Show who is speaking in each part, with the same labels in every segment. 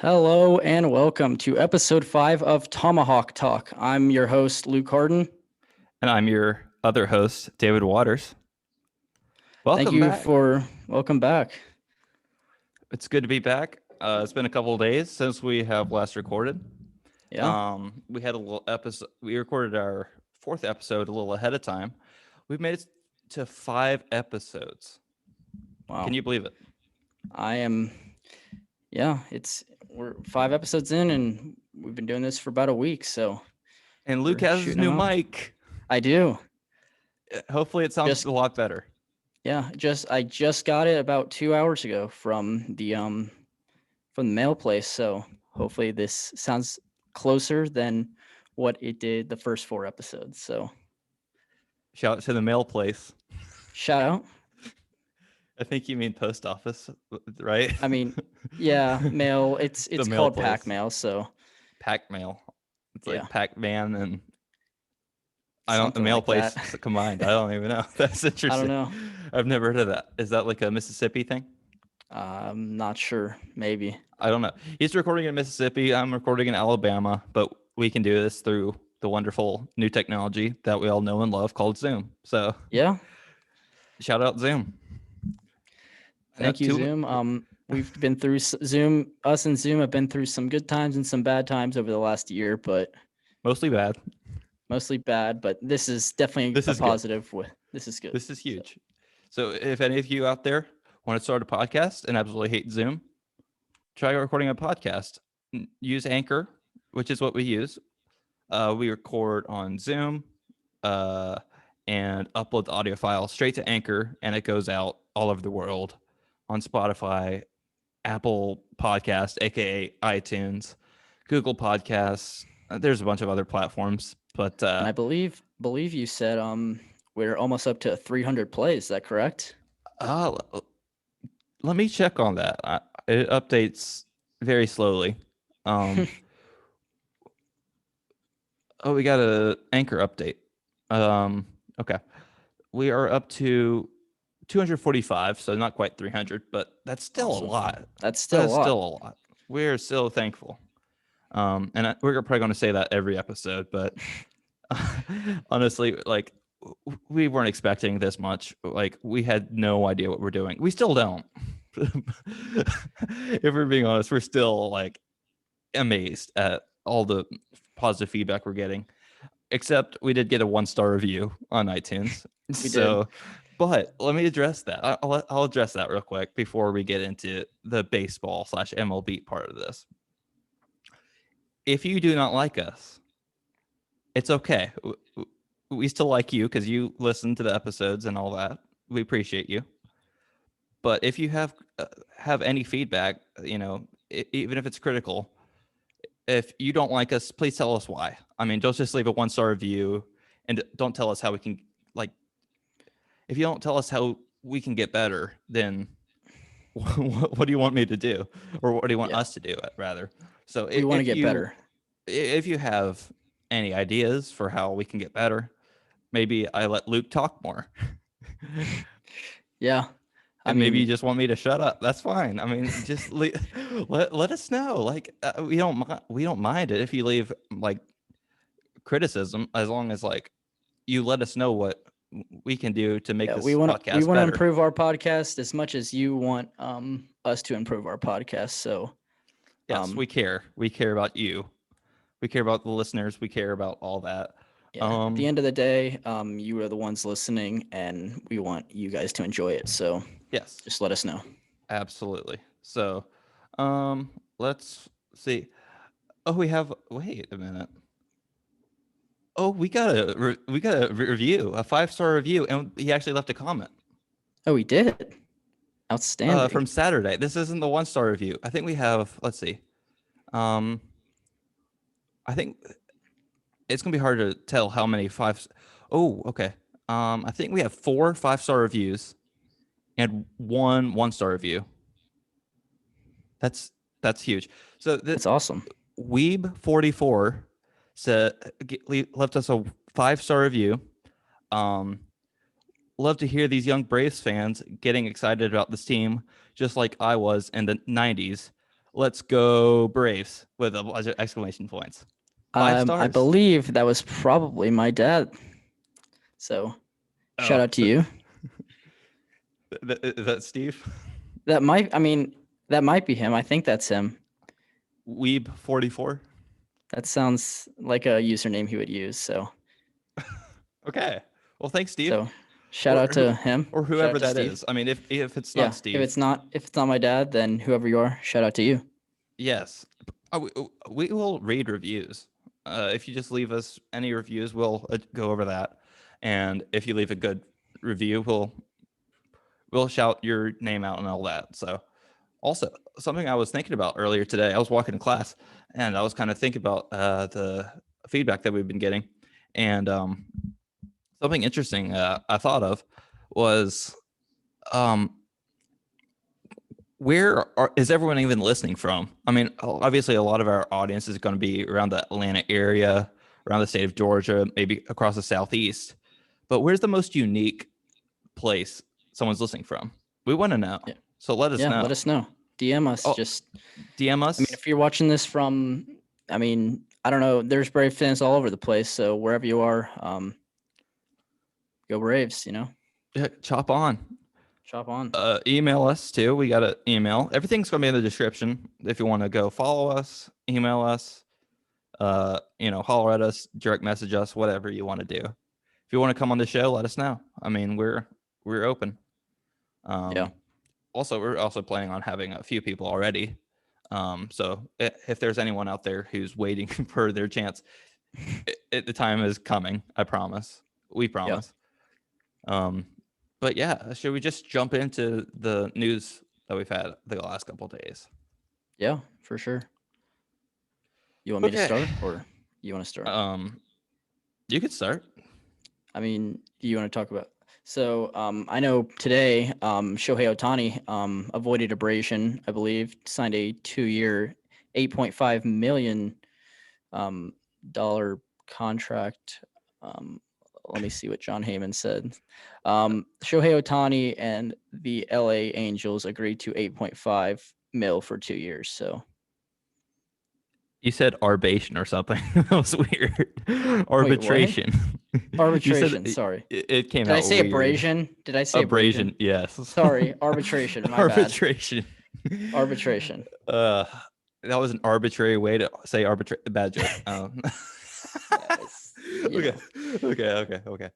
Speaker 1: Hello and welcome to episode 5 of Tomahawk Talk. I'm your host, Luke Hardin.
Speaker 2: And I'm your other host, David Waters.
Speaker 1: Thank
Speaker 2: Welcome
Speaker 1: you
Speaker 2: back.
Speaker 1: for welcome back.
Speaker 2: It's good to be back. It's been a couple of days since we have last recorded.
Speaker 1: Yeah.
Speaker 2: We had a little episode. We recorded our 4th episode a little ahead of time. We've made it to 5 episodes.
Speaker 1: Wow.
Speaker 2: Can you believe it?
Speaker 1: I am. Yeah, we're 5 episodes in and we've been doing this for about a week. So.
Speaker 2: And Luke has his new mic.
Speaker 1: I do.
Speaker 2: Hopefully, it sounds a lot better.
Speaker 1: Yeah, I just got it about 2 hours ago from the mail place. So hopefully this sounds closer than what it did the first 4 episodes. So.
Speaker 2: Shout out to the mail place.
Speaker 1: Shout out.
Speaker 2: I think you mean post office, right?
Speaker 1: I mean, yeah, mail. It's called pack mail. So
Speaker 2: pack mail. It's like
Speaker 1: yeah.
Speaker 2: Pac-Man and the
Speaker 1: Something
Speaker 2: mail
Speaker 1: like
Speaker 2: place
Speaker 1: that.
Speaker 2: combined. I don't even know. That's interesting.
Speaker 1: I don't know.
Speaker 2: I've never heard of that. Is that like a Mississippi thing?
Speaker 1: I'm not sure. Maybe.
Speaker 2: I don't know. He's recording in Mississippi. I'm recording in Alabama, but we can do this through the wonderful new technology that we all know and love called Zoom. So
Speaker 1: yeah.
Speaker 2: Shout out Zoom.
Speaker 1: Thank you, Zoom. We've been through Zoom. Us and Zoom have been through some good times and some bad times over the last year, but
Speaker 2: mostly bad.
Speaker 1: But this is definitely a positive. This is good.
Speaker 2: This is huge. So if any of you out there want to start a podcast and absolutely hate Zoom, try recording a podcast. Use Anchor, which is what we use. We record on Zoom and upload the audio file straight to Anchor, and it goes out all over the world on Spotify, Apple Podcast, aka iTunes, Google Podcasts. There's a bunch of other platforms, but
Speaker 1: and I believe you said we're almost up to 300 plays. Is that correct?
Speaker 2: Let me check on that. It updates very slowly. Oh, we got an Anchor update. Okay. We are up to 245, so not quite 300, but that's still a lot.
Speaker 1: That's still a lot.
Speaker 2: We're still thankful. And we're probably going to say that every episode, but honestly, like, we weren't expecting this much. Like, we had no idea what we're doing. We still don't. If we're being honest, we're still like amazed at all the positive feedback we're getting. Except we did get a 1-star review on iTunes.
Speaker 1: We did.
Speaker 2: But let me address that. I'll address that real quick before we get into the baseball / MLB part of this. If you do not like us, it's okay. We still like you because you listen to the episodes and all that. We appreciate you. But if you have any feedback, even if it's critical, if you don't like us, please tell us why. I mean, don't just leave a 1-star review and don't tell us how we can, like, if you don't tell us how we can get better, then what do you want me to do? Or what do you want us to do, rather? So
Speaker 1: we want to get better.
Speaker 2: If you have any ideas for how we can get better, maybe I let Luke talk more.
Speaker 1: Yeah.
Speaker 2: And maybe you just want me to shut up. That's fine. I mean, just let us know. Like, we don't mind it if you leave like criticism, as long as like you let us know what we can do to make this podcast better.
Speaker 1: We want to improve our podcast as much as you want us to improve our podcast. So
Speaker 2: yes, we care. We care about you. We care about the listeners. We care about all that.
Speaker 1: Yeah, at the end of the day, you are the ones listening, and we want you guys to enjoy it. So
Speaker 2: yes,
Speaker 1: just let us know.
Speaker 2: Absolutely. So, let's see. Oh, wait a minute. Oh, we got a review, a 5-star review, and he actually left a comment.
Speaker 1: Oh, he did. Outstanding.
Speaker 2: From Saturday. This isn't the 1-star review. I think we have. Let's see. I think it's gonna be hard to tell how many 5. Oh, okay. I think we have 4 5-star reviews and 1-star review. That's huge. So
Speaker 1: that's awesome.
Speaker 2: Weeb44 left us a 5-star review. Love to hear these young Braves fans getting excited about this team, just like I was in the 90s. Let's go Braves with a bunch of exclamation points. 5
Speaker 1: I
Speaker 2: stars.
Speaker 1: believe that was probably my dad. So shout out to you.
Speaker 2: Is that Steve?
Speaker 1: That might be him. I think that's him.
Speaker 2: Weeb44.
Speaker 1: That sounds like a username he would use. So
Speaker 2: Okay. Well, thanks, Steve.
Speaker 1: So shout out to him
Speaker 2: or
Speaker 1: Shout
Speaker 2: whoever
Speaker 1: out to
Speaker 2: that
Speaker 1: Steve.
Speaker 2: is. I mean, if it's
Speaker 1: Yeah,
Speaker 2: not Steve,
Speaker 1: if it's not my dad, then whoever you are, shout out to you.
Speaker 2: yes, we will read reviews. If you just leave us any reviews, we'll go over that. And if you leave a good review, we'll shout your name out and all that. So, also something I was thinking about earlier today, I was walking to class and I was kind of thinking about the feedback that we've been getting, and something interesting I thought of was, where is everyone even listening from? I mean, obviously, a lot of our audience is going to be around the Atlanta area, around the state of Georgia, maybe across the Southeast. But where's the most unique place someone's listening from? We want to know.
Speaker 1: Yeah.
Speaker 2: So let us know.
Speaker 1: Let us know. DM us. Just
Speaker 2: DM us.
Speaker 1: I mean, if you're watching this from, I don't know. There's Brave fans all over the place. So wherever you are, go Braves.
Speaker 2: Yeah, chop on. Email us too. We got an email. Everything's going to be in the description. If you want to go follow us, email us, holler at us, direct message us, whatever you want to do. If you want to come on the show, let us know. I mean, we're open.
Speaker 1: Yeah.
Speaker 2: Also, we're also planning on having a few people already. So if there's anyone out there who's waiting for their chance, the time is coming. I promise. We promise. Yeah. But yeah, should we just jump into the news that we've had the last couple of days?
Speaker 1: Yeah, for sure. You want me to start, or you want to start?
Speaker 2: You could start.
Speaker 1: I mean, do you want to talk about? So I know today Shohei Ohtani avoided abrasion, I believe, signed a 2-year, $8.5 million dollar contract. Let me see what John Heyman said. Shohei Ohtani and the LA Angels agreed to 8.5 mil for 2 years. So
Speaker 2: you said arbation or something. That was weird. Arbitration.
Speaker 1: Wait, arbitration. Sorry.
Speaker 2: It came
Speaker 1: Did
Speaker 2: out.
Speaker 1: I say
Speaker 2: weird.
Speaker 1: abrasion? Did I say abrasion?
Speaker 2: Yes.
Speaker 1: Sorry, arbitration. My
Speaker 2: arbitration.
Speaker 1: Bad. Arbitration.
Speaker 2: That was an arbitrary way to say arbitrary. Bad joke. Okay.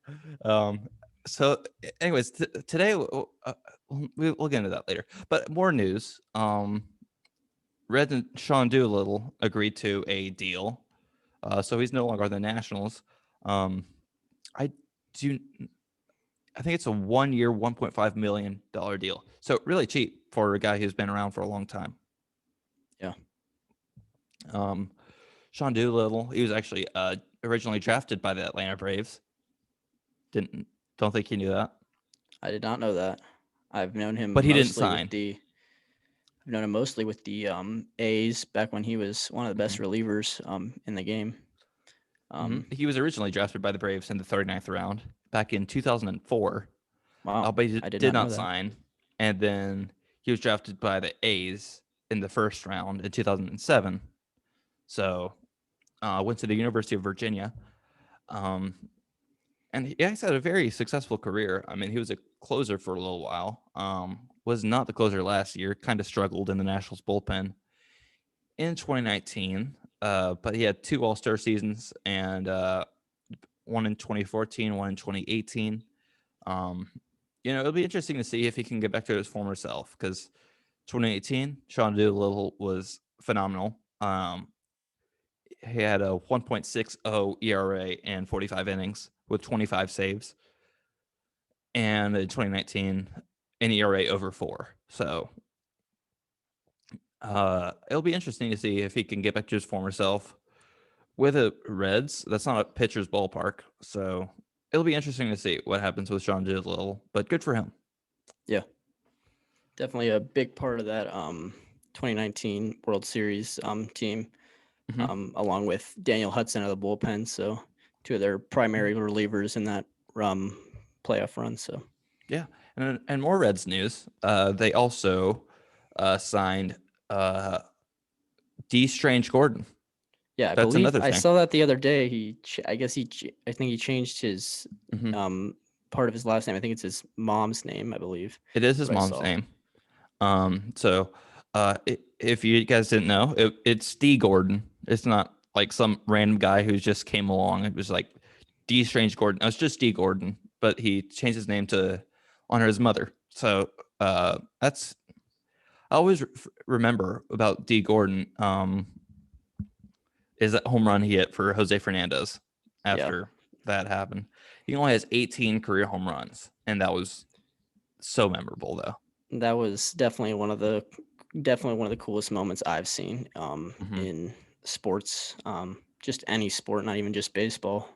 Speaker 2: So, anyways, today we'll get into that later. But more news. Reds and Sean Doolittle agreed to a deal, so he's no longer on the Nationals. I think it's a 1-year, $1.5 million deal. So really cheap for a guy who's been around for a long time.
Speaker 1: Yeah.
Speaker 2: Sean Doolittle, he was actually originally drafted by the Atlanta Braves. Don't think you knew that.
Speaker 1: I did not know that. I've known him,
Speaker 2: but he didn't sign.
Speaker 1: I've known him mostly with the A's back when he was one of the best relievers in the game.
Speaker 2: He was originally drafted by the Braves in the 39th round back in 2004.
Speaker 1: Wow.
Speaker 2: But he did not sign. And then he was drafted by the A's in the first round in 2007. So went to the University of Virginia. And he's had a very successful career. I mean, he was a closer for a little while. Was not the closer last year. Kind of struggled in the Nationals bullpen in 2019. But he had 2 All-Star seasons, and one in 2014, one in 2018. It'll be interesting to see if he can get back to his former self, because 2018, Sean Doolittle was phenomenal. He had a 1.60 ERA and 45 innings with 25 saves. And in 2019, an ERA over 4. So it'll be interesting to see if he can get back to his former self with the Reds. That's not a pitcher's ballpark. So it'll be interesting to see what happens with Sean Doolittle, but good for him.
Speaker 1: Yeah. Definitely a big part of that 2019 World Series team, along with Daniel Hudson out of the bullpen. So 2 of their primary relievers in that playoff run. So
Speaker 2: yeah, and more Reds news. They also signed D. Strange Gordon.
Speaker 1: Yeah, I
Speaker 2: That's
Speaker 1: believe
Speaker 2: another
Speaker 1: I
Speaker 2: thing.
Speaker 1: saw that the other day. I guess I think he changed his
Speaker 2: Hmm.
Speaker 1: part of his last name. I think it's his mom's name, I believe.
Speaker 2: It is his
Speaker 1: What I
Speaker 2: mom's
Speaker 1: saw.
Speaker 2: name. So if you guys didn't know, it's D. Gordon. It's not like some random guy who just came along. It was like D. Strange Gordon. No, it's just D. Gordon, but he changed his name to honor his mother. So that's I always remember about D. Gordon. Is that home run he hit for Jose Fernandez
Speaker 1: Yeah,
Speaker 2: after that happened? He only has 18 career home runs, and that was so memorable, though.
Speaker 1: that was definitely one of the coolest moments I've seen
Speaker 2: Mm-hmm.
Speaker 1: in sports. Just any sport, not even just baseball.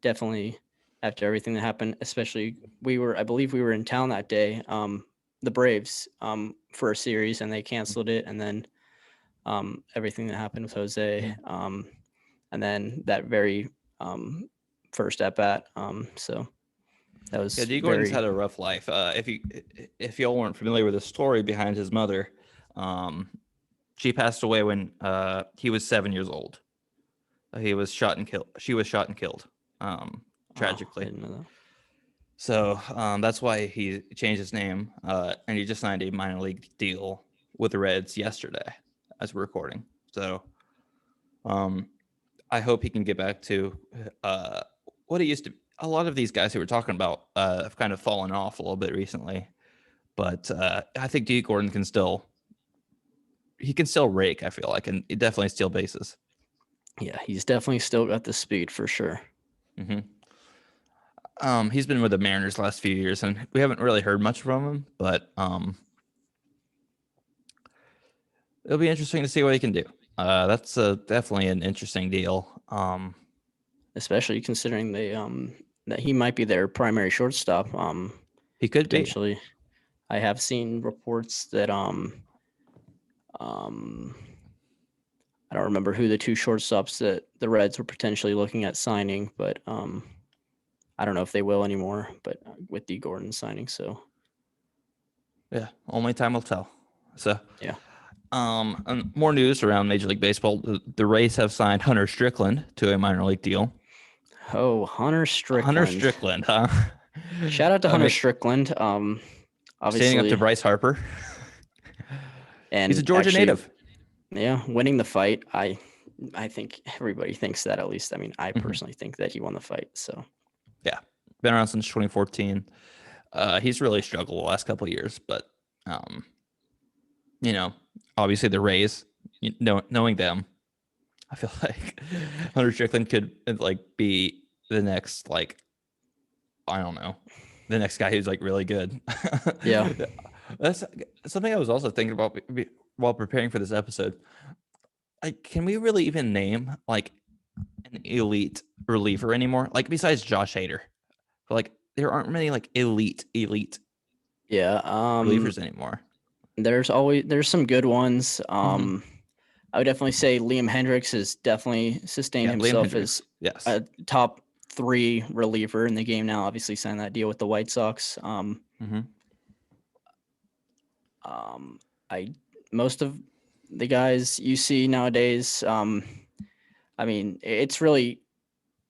Speaker 1: Definitely after everything that happened, especially I believe we were in town that day, the Braves, for a series, and they canceled it, and then everything that happened with Jose, and then that very first at bat. So that
Speaker 2: Yeah,
Speaker 1: was
Speaker 2: D. Gordon's
Speaker 1: very,
Speaker 2: had a rough life. If y'all weren't familiar with the story behind his mother, she passed away when he was 7 years old. He was shot and killed. She was shot and killed,
Speaker 1: oh, I
Speaker 2: tragically.
Speaker 1: didn't know that.
Speaker 2: So that's why he changed his name, and he just signed a minor league deal with the Reds yesterday, as we're recording. So I hope he can get back to what he used to. A lot of these guys who we're talking about have kind of fallen off a little bit recently, but I think D. Gordon can still rake. I feel like, and definitely steal bases.
Speaker 1: Yeah, he's definitely still got the speed for sure.
Speaker 2: Mm-hmm. He's been with the Mariners last few years, and we haven't really heard much from him. But it'll be interesting to see what he can do. That's definitely an interesting deal.
Speaker 1: Especially considering that he might be their primary shortstop.
Speaker 2: He could be.
Speaker 1: Potentially, I have seen reports that um, I don't remember who the two shortstops that the Reds were potentially looking at signing, but I don't know if they will anymore. But with D. Gordon signing, so
Speaker 2: Yeah, only time will tell. So
Speaker 1: yeah.
Speaker 2: and more news around Major League Baseball. The Rays have signed Hunter Strickland to a minor league deal.
Speaker 1: Oh, Hunter
Speaker 2: Hunter
Speaker 1: Strickland.
Speaker 2: Strickland, huh?
Speaker 1: Shout out to
Speaker 2: I
Speaker 1: Hunter
Speaker 2: mean,
Speaker 1: Strickland.
Speaker 2: standing up to
Speaker 1: Obviously,
Speaker 2: Bryce Harper. He's a
Speaker 1: and
Speaker 2: Georgia
Speaker 1: actually,
Speaker 2: native.
Speaker 1: yeah, winning the fight. I think everybody thinks that, at least. I mean, I
Speaker 2: Mm-hmm.
Speaker 1: personally think that he won the fight. So
Speaker 2: Yeah, been around since 2014. He's really struggled the last couple of years, but um, obviously the Rays, knowing them, I feel like Hunter Strickland could like be the next, like, I don't know, the next guy who's like really good.
Speaker 1: yeah,
Speaker 2: That's something I was also thinking about while preparing for this episode. Like, can we really even name like an elite reliever anymore? Like, besides Josh Hader, but like there aren't many like elite
Speaker 1: yeah.
Speaker 2: relievers anymore.
Speaker 1: There's some good ones.
Speaker 2: Mm-hmm.
Speaker 1: I would definitely say Liam Hendricks has definitely sustained
Speaker 2: Yeah, Liam
Speaker 1: himself as
Speaker 2: Hendricks. Yes.
Speaker 1: a top 3 reliever in the game now. Obviously, signed that deal with the White Sox.
Speaker 2: Mm-hmm.
Speaker 1: I Most of the guys you see nowadays, I mean, it's really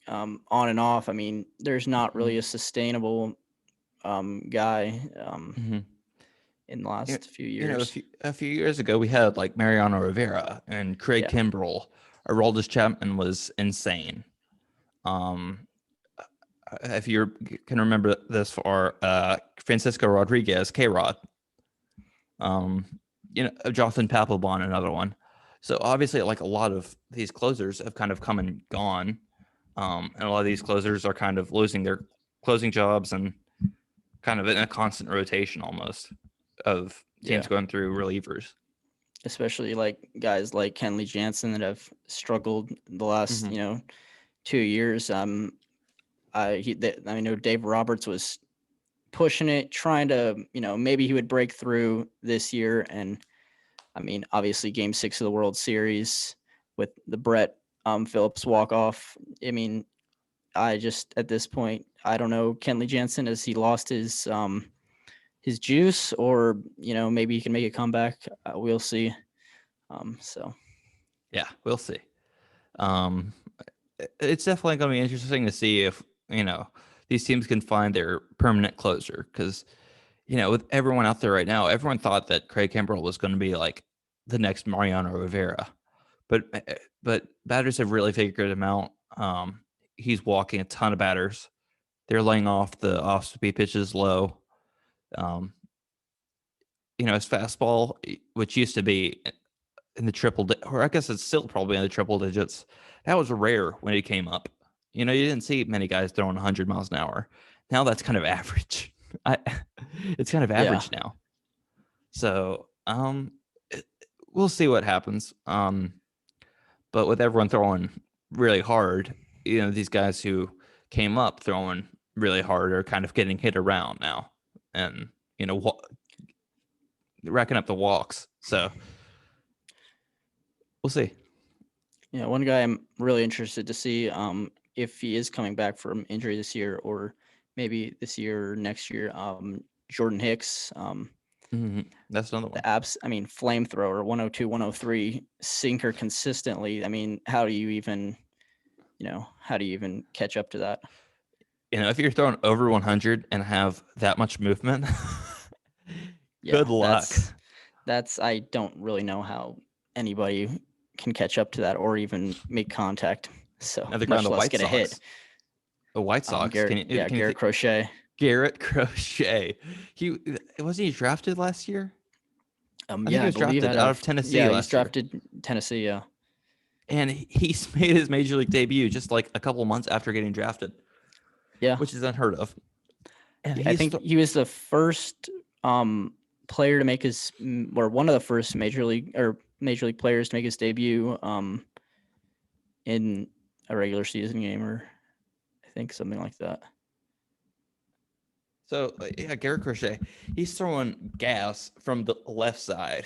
Speaker 1: on and off. I mean, there's not really a sustainable guy
Speaker 2: Mm-hmm.
Speaker 1: in the
Speaker 2: You,
Speaker 1: last few
Speaker 2: you know,
Speaker 1: years.
Speaker 2: a few years ago, we had like Mariano Rivera and Craig
Speaker 1: Yeah,
Speaker 2: Kimbrell. Aroldis Chapman was insane. Um, if you can remember this, for Francisco Rodriguez, K-Rod. Jonathan Papelbon, another one. So obviously, like, a lot of these closers have kind of come and gone, and a lot of these closers are kind of losing their closing jobs and kind of in a constant rotation almost of
Speaker 1: yeah.
Speaker 2: teams going through relievers.
Speaker 1: Especially like guys like Kenley Jansen that have struggled the last
Speaker 2: Mm-hmm.
Speaker 1: 2 years. I know Dave Roberts was pushing it, trying to maybe he would break through this year, and I mean obviously Game 6 of the World Series with the Brett Phillips walk off. I mean, I just at this point I don't know Kenley Jansen, has he lost his juice, or maybe he can make a comeback. We'll see. So
Speaker 2: Yeah, we'll see. Um, it's definitely going to be interesting to see if these teams can find their permanent closer because with everyone out there right now, everyone thought that Craig Kimbrell was going to be like the next Mariano Rivera, but batters have really figured him out. He's walking a ton of batters. They're laying off the off-speed pitches low. Um, his fastball, which used to be in the or I guess it's still probably in the triple digits. That was rare when it came up. You didn't see many guys throwing 100 miles an hour. Now that's kind of average. It's kind of
Speaker 1: Yeah.
Speaker 2: average now. So, we'll see what happens. But with everyone throwing really hard, these guys who came up throwing really hard are kind of getting hit around now, and racking up the walks. So we'll see.
Speaker 1: Yeah, one guy I'm really interested to see if he is coming back from injury this year or maybe this year or next year. Jordan Hicks,
Speaker 2: That's another one.
Speaker 1: Flamethrower, 102, 103, sinker consistently. I mean, how do you even catch up to that?
Speaker 2: If you're throwing over 100 and have that much movement,
Speaker 1: Yeah,
Speaker 2: good luck.
Speaker 1: That's I don't really know how anybody can catch up to that or even make contact. So
Speaker 2: Another guy on
Speaker 1: much
Speaker 2: the
Speaker 1: less
Speaker 2: White
Speaker 1: get a hit.
Speaker 2: Sox. The White Sox.
Speaker 1: Garrett Crochet.
Speaker 2: Garrett Crochet. Wasn't he drafted last year? I think he was drafted out of Tennessee
Speaker 1: Yeah,
Speaker 2: last
Speaker 1: he's drafted
Speaker 2: year.
Speaker 1: Tennessee. Yeah,
Speaker 2: And he's made his major league debut just like a couple months after getting drafted.
Speaker 1: yeah,
Speaker 2: which is unheard of. And
Speaker 1: I think he was the first player to make his, or one of the first major league players to make his debut in a regular season game, or I think something like that.
Speaker 2: So yeah, Garrett Crochet, he's throwing gas from the left side.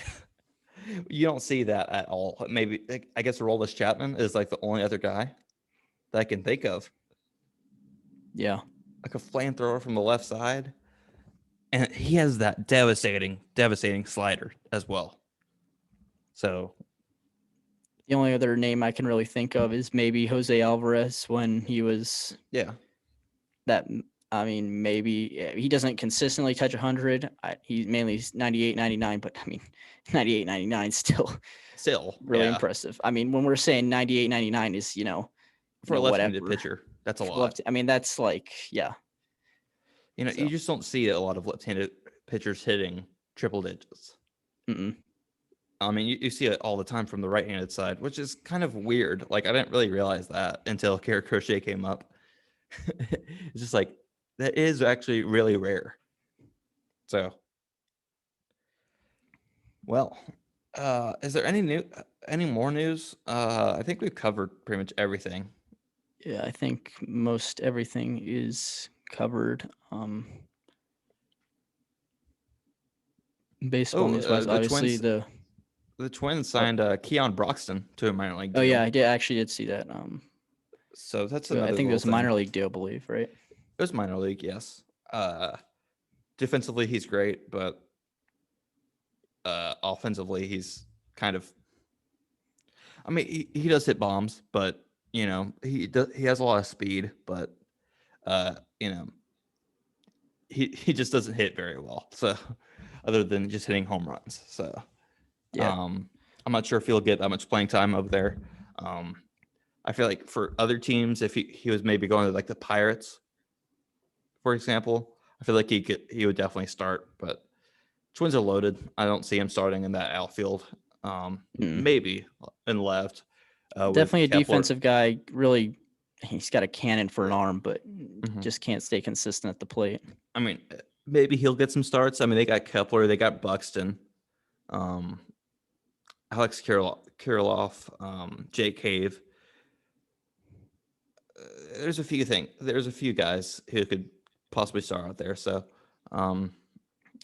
Speaker 2: You don't see that at all. Maybe I guess Aroldis Chapman is like the only other guy that I can think of.
Speaker 1: Yeah,
Speaker 2: Like a flamethrower from the left side, and he has that devastating slider as well. So
Speaker 1: the only other name I can really think of is maybe Jose Alvarez when he was that. I mean, maybe he doesn't consistently touch 100. He mainly 98, 99, but I mean, 98, 99 still really impressive. I mean, when we're saying 98, 99 is,
Speaker 2: for a left-handed pitcher, that's a lot.
Speaker 1: I mean, that's like, yeah.
Speaker 2: You just don't see a lot of left-handed pitchers hitting triple digits.
Speaker 1: Mm-mm.
Speaker 2: I mean, you see it all the time from the right-handed side, which is kind of weird. Like, I didn't really realize that until Garrett Crochet came up. It's just like, that is actually really rare. So, well, is there any more news? I think we've covered pretty much everything.
Speaker 1: Yeah, I think most everything is covered. Baseball news wise, obviously
Speaker 2: the Twins signed Keon Broxton to a minor league deal.
Speaker 1: Oh yeah, I actually see that.
Speaker 2: So that's another.
Speaker 1: I think it was a minor league deal, I believe, right?
Speaker 2: It was minor league, yes. Defensively, he's great, but offensively, he's kind of. I mean, he does hit bombs, but he has a lot of speed, but he just doesn't hit very well. So, other than just hitting home runs, so
Speaker 1: yeah,
Speaker 2: I'm not sure if he'll get that much playing time over there. I feel like for other teams, if he was maybe going to like the Pirates, for example, I feel like he would definitely start. But Twins are loaded. I don't see him starting in that outfield. Maybe in left.
Speaker 1: Definitely a defensive guy. Really, he's got a cannon for an arm, but just can't stay consistent at the plate.
Speaker 2: I mean, maybe he'll get some starts. I mean, they got Kepler, they got Buxton, Alex Kirilloff, Jake Cave. There's a few guys who could possibly start out there. So,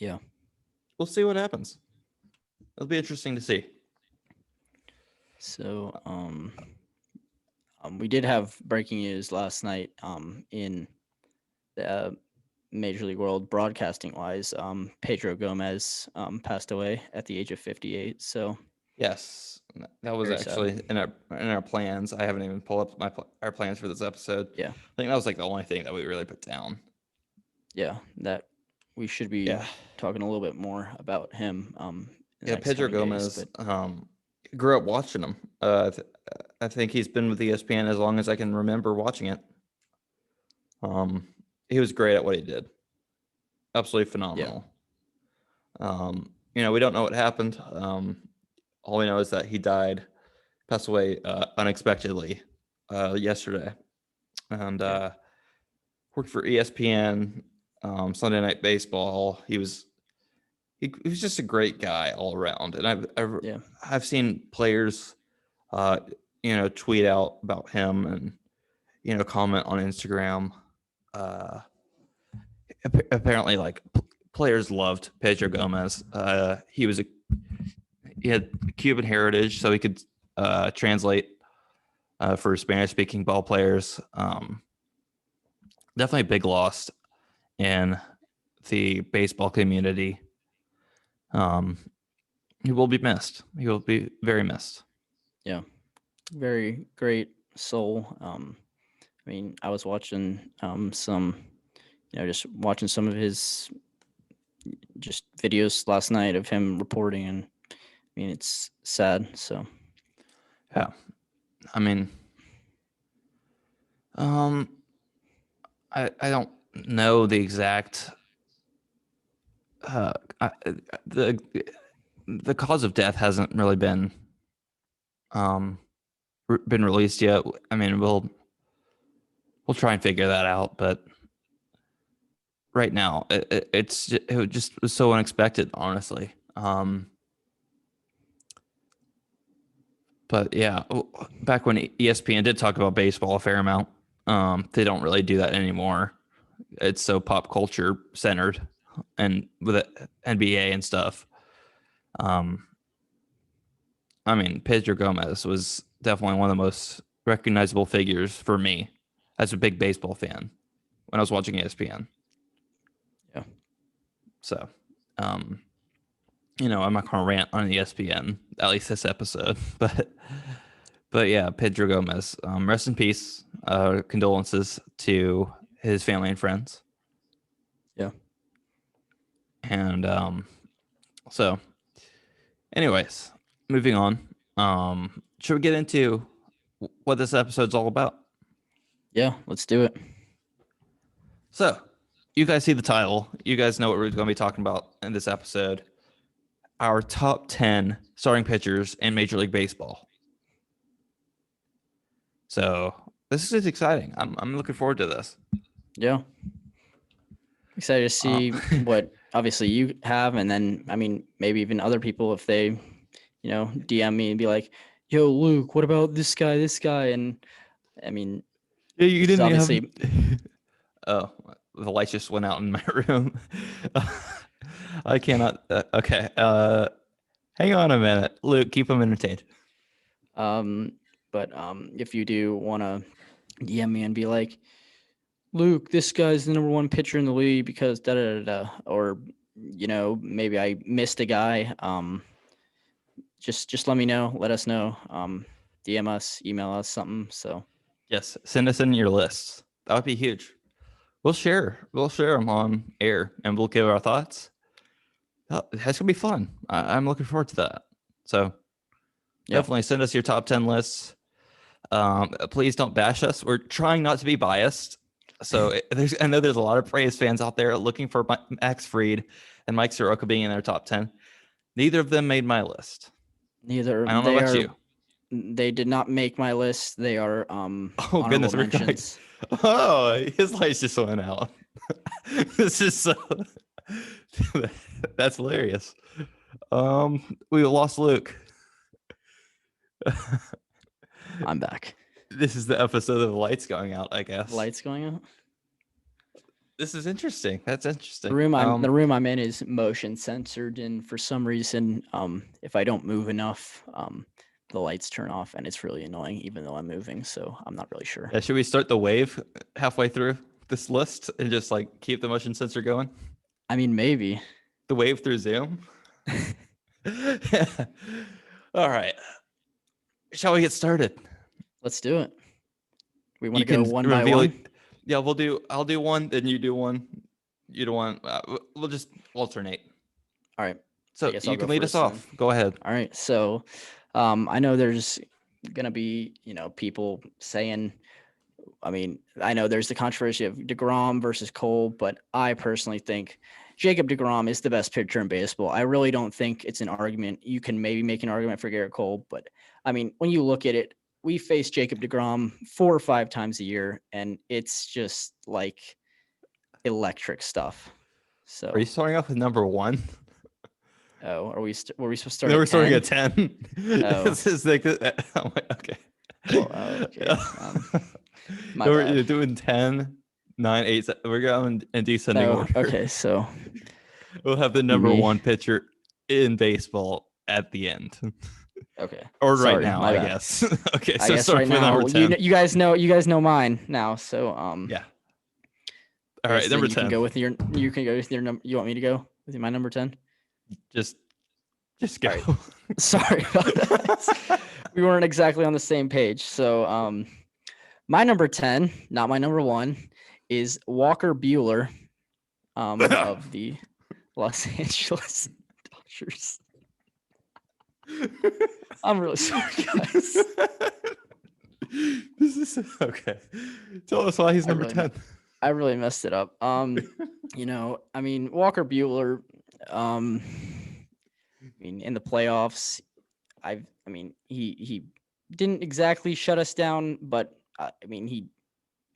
Speaker 1: yeah,
Speaker 2: we'll see what happens. It'll be interesting to see.
Speaker 1: So, we did have breaking news last night. In the Major League World broadcasting wise, Pedro Gomez passed away at the age of 58. So,
Speaker 2: Yes, that was
Speaker 1: Very sad.
Speaker 2: actually in our plans. I haven't even pulled up our plans for this episode.
Speaker 1: Yeah.
Speaker 2: I think that was like the only thing that we really put down.
Speaker 1: Yeah, that we should be
Speaker 2: Yeah,
Speaker 1: talking a little bit more about him in the
Speaker 2: yeah.
Speaker 1: next
Speaker 2: Pedro
Speaker 1: coming days.
Speaker 2: Gomez.
Speaker 1: But
Speaker 2: Grew up watching him. I think he's been with ESPN as long as I can remember watching it. He was great at what he did. Absolutely phenomenal. We don't know what happened. All we know is that he passed away unexpectedly yesterday, and worked for ESPN, Sunday Night Baseball. He was just a great guy all around, and I've seen players, tweet out about him and comment on Instagram. Apparently, like players loved Pedro Gomez. He had Cuban heritage, so he could translate for Spanish-speaking ball players. Definitely a big loss in the baseball community. He will be missed. He will be very missed.
Speaker 1: yeah, very great soul. I mean, I was watching some, just watching some of his just videos last night of him reporting, and I mean, it's sad. So
Speaker 2: Yeah, I mean, I don't know the exact the cause of death hasn't really been released yet. I mean, we'll try and figure that out, but right now it just was so unexpected, honestly. But yeah, back when ESPN did talk about baseball a fair amount, they don't really do that anymore. It's so pop culture centered, and with the NBA and stuff. I mean, Pedro Gomez was definitely one of the most recognizable figures for me as a big baseball fan when I was watching ESPN.
Speaker 1: yeah,
Speaker 2: So, I'm not going to rant on ESPN, at least this episode, but yeah, Pedro Gomez, rest in peace. Condolences to his family and friends.
Speaker 1: yeah.
Speaker 2: And so, anyways, moving on. Should we get into what this episode's all about?
Speaker 1: Yeah, let's do it.
Speaker 2: So, you guys see the title. You guys know what we're going to be talking about in this episode. Our top 10 starting pitchers in Major League Baseball. So, this is exciting. I'm looking forward to this.
Speaker 1: Yeah. Excited to see what obviously you have, and then I mean maybe even other people if they, DM me and be like, "Yo, Luke, what about this guy, and I mean,
Speaker 2: Yeah, you
Speaker 1: this is
Speaker 2: didn't
Speaker 1: obviously
Speaker 2: Oh, the lights just went out in my room. I cannot. Okay. Hang on a minute, Luke. Keep them entertained.
Speaker 1: but if you do want to DM me and be like, Luke, this guy's the number one pitcher in the league because da da da da, or maybe I missed a guy. Just let me know. Let us know. DM us, email us, something. So
Speaker 2: Yes, send us in your lists. That would be huge. We'll share them on air, and we'll give our thoughts. That's gonna be fun. I'm looking forward to that. So definitely send us your top 10 lists. Please don't bash us. We're trying not to be biased. So I know there's a lot of Braves fans out there looking for Max Fried and Mike Soroka being in their top 10. Neither of them made my list.
Speaker 1: Neither.
Speaker 2: I don't know about you.
Speaker 1: They did not make my list. They are
Speaker 2: Oh goodness,
Speaker 1: mentions.
Speaker 2: Oh, his lights just went out. This is so that's hilarious. We lost Luke.
Speaker 1: I'm back.
Speaker 2: This is the episode of the lights going out, I guess.
Speaker 1: Lights going out.
Speaker 2: This is interesting. That's interesting.
Speaker 1: The room I'm in is motion censored, and for some reason, if I don't move enough, the lights turn off, and it's really annoying, even though I'm moving. So I'm not really sure.
Speaker 2: Yeah, should we start the wave halfway through this list and just like keep the motion sensor going?
Speaker 1: I mean, maybe
Speaker 2: The wave through Zoom. All right. Shall we get started?
Speaker 1: Let's do it. We want
Speaker 2: You
Speaker 1: to go
Speaker 2: can
Speaker 1: one by
Speaker 2: reveal.
Speaker 1: one.
Speaker 2: Yeah, I'll do one, then you do one. You do one. We'll just alternate.
Speaker 1: All right.
Speaker 2: So
Speaker 1: guess
Speaker 2: you
Speaker 1: I'll
Speaker 2: can
Speaker 1: go
Speaker 2: lead us
Speaker 1: first then.
Speaker 2: off. Go ahead.
Speaker 1: All right. So I know there's going to be, people saying, I know there's the controversy of DeGrom versus Cole, but I personally think Jacob DeGrom is the best pitcher in baseball. I really don't think it's an argument. You can maybe make an argument for Garrett Cole, but when you look at it, we face Jacob DeGrom 4 or 5 times a year, and it's just like electric stuff. So,
Speaker 2: Are you starting off with number 1?
Speaker 1: were we supposed to start?
Speaker 2: No, we're
Speaker 1: at
Speaker 2: starting
Speaker 1: 10?
Speaker 2: at 10.
Speaker 1: Oh.
Speaker 2: This is like, okay.
Speaker 1: Well, okay. My
Speaker 2: No,
Speaker 1: bad.
Speaker 2: You're doing 10, 9, 8. We're going in descending order.
Speaker 1: Okay, so
Speaker 2: We'll have the number
Speaker 1: me.
Speaker 2: 1 pitcher in baseball at the end.
Speaker 1: Okay.
Speaker 2: Or
Speaker 1: Sorry,
Speaker 2: right now,
Speaker 1: my
Speaker 2: I
Speaker 1: bad.
Speaker 2: guess. Okay,
Speaker 1: I
Speaker 2: so
Speaker 1: guess
Speaker 2: start
Speaker 1: right
Speaker 2: with
Speaker 1: now,
Speaker 2: number 10.
Speaker 1: you guys know mine now. So
Speaker 2: Yeah.
Speaker 1: I
Speaker 2: All right,
Speaker 1: guess
Speaker 2: number
Speaker 1: then
Speaker 2: 10.
Speaker 1: You can go with your number. You want me to go with my number 10?
Speaker 2: Just go.
Speaker 1: All right. Sorry about that. We weren't exactly on the same page. So my number 10, not my number 1, is Walker Buehler of the Los Angeles Dodgers. I'm really sorry, guys.
Speaker 2: This is okay. Tell us why he's number 10.
Speaker 1: I really messed it up. Walker Buehler, in the playoffs, he didn't exactly shut us down, but he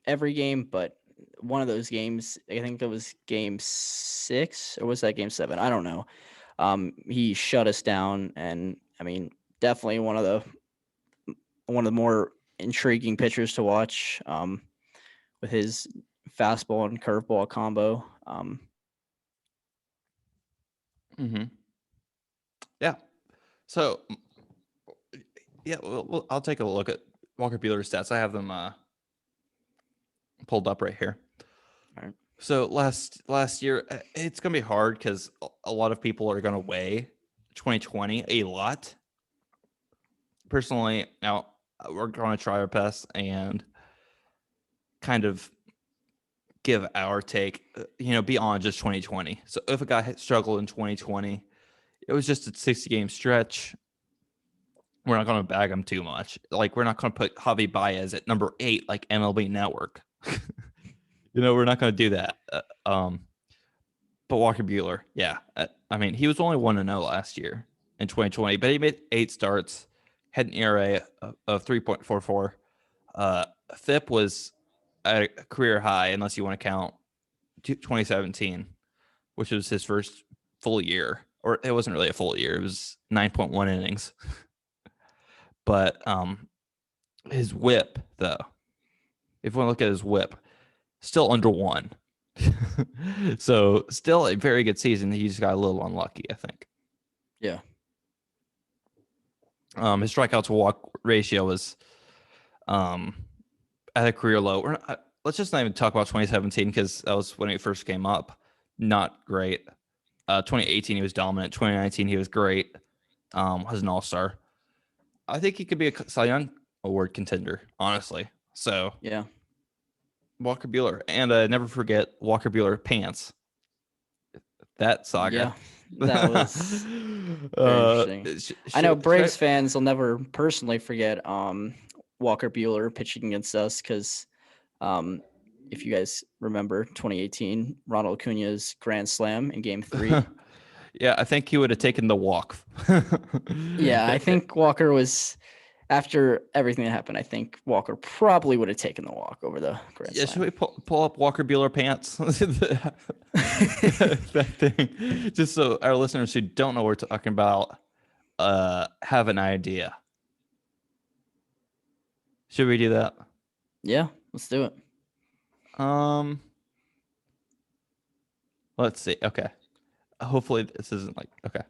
Speaker 1: every game, but one of those games, I think it was game 6 or was that game 7? I don't know. He shut us down, and definitely one of the more intriguing pitchers to watch. With his fastball and curveball combo.
Speaker 2: Yeah. So, yeah, I'll take a look at Walker Buehler's stats. I have them pulled up right here.
Speaker 1: All right.
Speaker 2: So last year, it's gonna be hard because a lot of people are gonna weigh 2020 a lot. Personally, now we're gonna try our best and kind of give our take, beyond just 2020. So if a guy struggled in 2020, it was just a 60-game stretch. We're not going to bag him too much. Like, we're not going to put Javi Baez at number 8, like MLB Network. We're not going to do that. But Walker Buehler, yeah. He was only 1-0 last year in 2020, but he made 8 starts, had an ERA of 3.44. FIP was at a career high, unless you want to count 2017, which was his first full year. Or it wasn't really a full year. It was 9.1 innings. But his whip, though, if you want to look at his whip, still under 1. So still a very good season. He just got a little unlucky, I think.
Speaker 1: Yeah.
Speaker 2: His strikeout to walk ratio was at a career low. Let's just not even talk about 2017 because that was when it first came up. Not great. 2018 he was dominant. 2019 he was great. Was an all-star. I think he could be a Cy Young Award contender, honestly. So
Speaker 1: yeah,
Speaker 2: Walker Buehler, and never forget Walker Buehler pants. That saga.
Speaker 1: Yeah, that was very interesting. I know Braves fans will never personally forget Walker Buehler pitching against us because if you guys remember 2018, Ronald Acuña's grand slam in Game 3.
Speaker 2: Yeah, I think he would have taken the walk.
Speaker 1: Yeah, I think Walker was, after everything that happened, I think Walker probably would have taken the walk over the grand slam.
Speaker 2: Should we pull up Walker Buehler pants? That thing. Just so our listeners who don't know what we're talking about have an idea. Should we do that?
Speaker 1: Yeah, let's do it.
Speaker 2: Let's see. Okay. Hopefully this isn't like, okay.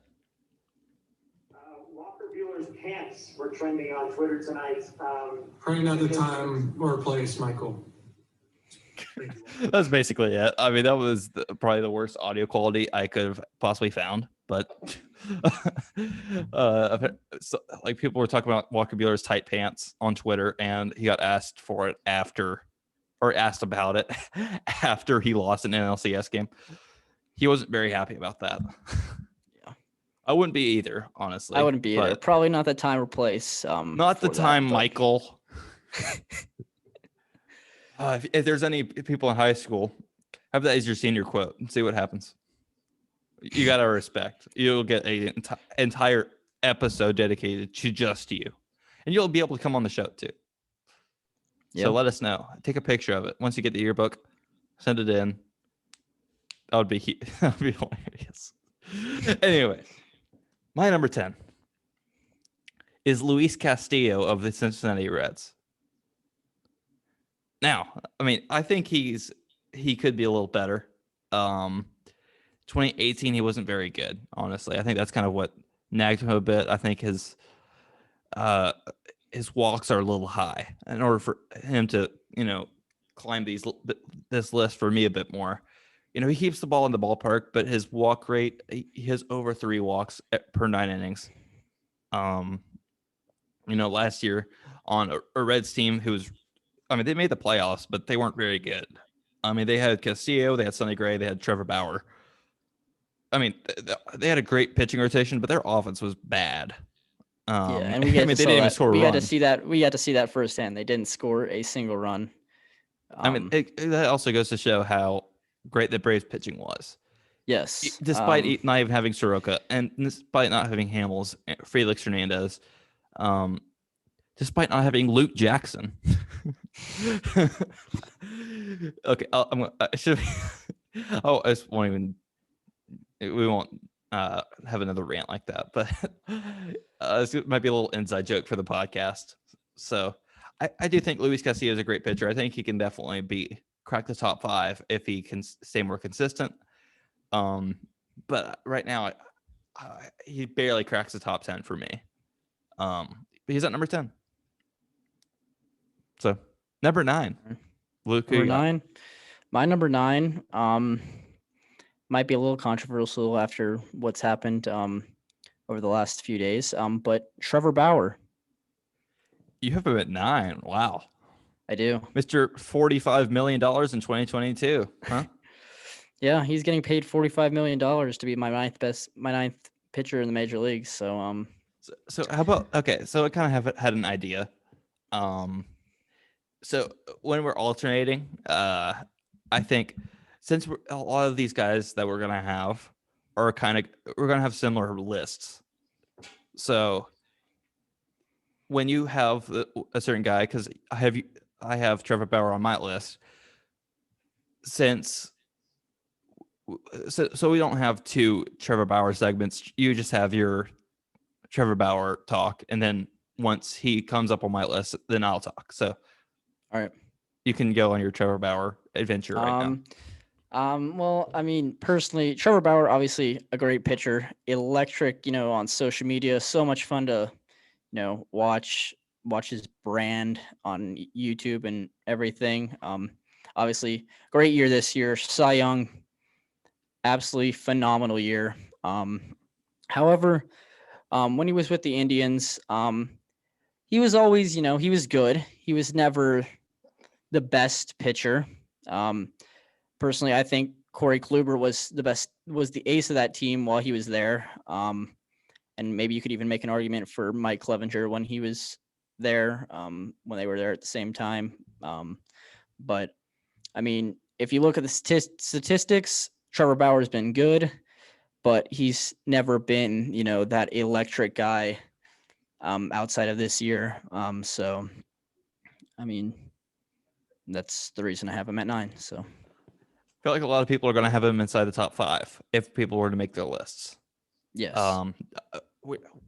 Speaker 3: Walker Buehler's pants were trending on Twitter tonight.
Speaker 4: Probably not the time or place, Michael.
Speaker 2: That's basically it. That was probably the worst audio quality I could have possibly found but so, like people were talking about Walker Bueller's tight pants on Twitter, and he got asked for it asked about it after he lost an NLCS game. He wasn't very happy about that.
Speaker 1: Yeah.
Speaker 2: I wouldn't be either, honestly.
Speaker 1: I wouldn't be either.
Speaker 2: but
Speaker 1: Probably not the time or place.
Speaker 2: Not the
Speaker 1: for that,
Speaker 2: time,
Speaker 1: but-
Speaker 2: Michael. If there's any people in high school, have that as your senior quote and see what happens. You gotta respect. You'll get an entire episode dedicated to just you, and you'll be able to come on the show too. So
Speaker 1: Yep.
Speaker 2: let us know. Take a picture of it. Once you get the yearbook, send it in. That would be hilarious. Anyway, my number 10 is Luis Castillo of the Cincinnati Reds. Now, I mean, I think he could be a little better. 2018, he wasn't very good, honestly. I think that's kind of what nagged him a bit. I think his walks are a little high. In order for him to, climb this list for me a bit more, he keeps the ball in the ballpark, but his walk rate, he has over 3 walks per 9 innings. Last year on a Reds team they made the playoffs, but they weren't very good. They had Castillo, they had Sonny Gray, they had Trevor Bauer. They had a great pitching rotation, but their offense was bad.
Speaker 1: And we get
Speaker 2: they didn't even score a run.
Speaker 1: We got to see that. We got to see that firsthand. They didn't score a single run.
Speaker 2: That also goes to show how great the Braves pitching was.
Speaker 1: Yes,
Speaker 2: Despite not even having Soroka, and despite not having Hamels, Felix Hernandez, despite not having Luke Jackson. Okay, I should. I just won't even. We won't have another rant like that, but this might be a little inside joke for the podcast. So I do think Luis Castillo is a great pitcher. I think he can definitely crack the top 5 if he can stay more consistent. But right now, he barely cracks the top 10 for me. But he's at number 10. So number 9, Luke.
Speaker 1: Number 9. My number 9 might be a little controversial after what's happened over the last few days. But Trevor Bauer.
Speaker 2: You have him at 9. Wow.
Speaker 1: I do.
Speaker 2: Mr. $45 million in 2022. Huh?
Speaker 1: Yeah, he's getting paid $45 million to be my ninth pitcher in the major leagues. So
Speaker 2: So how about, okay, so I kind of had an idea. So when we're alternating, I think since a lot of these guys that we're going to have we're going to have similar lists. So when you have a certain guy, because I have Trevor Bauer on my list, so we don't have 2 Trevor Bauer segments. You just have your Trevor Bauer talk, and then once he comes up on my list, then I'll talk. So,
Speaker 1: all right,
Speaker 2: you can go on your Trevor Bauer adventure right now.
Speaker 1: Well, personally, Trevor Bauer, obviously a great pitcher, electric, on social media, so much fun to, watch his brand on YouTube and everything. Obviously great year this year, Cy Young, absolutely phenomenal year. However, when he was with the Indians, he was always, he was good. He was never the best pitcher. Personally, I think Corey Kluber was the ace of that team while he was there. And maybe you could even make an argument for Mike Clevenger when he was there, when they were there at the same time. But if you look at the statistics, Trevor Bauer's been good, but he's never been, that electric guy outside of this year. So, that's the reason I have him at 9. So
Speaker 2: I feel like a lot of people are going to have him inside the top 5 if people were to make their lists.
Speaker 1: yes.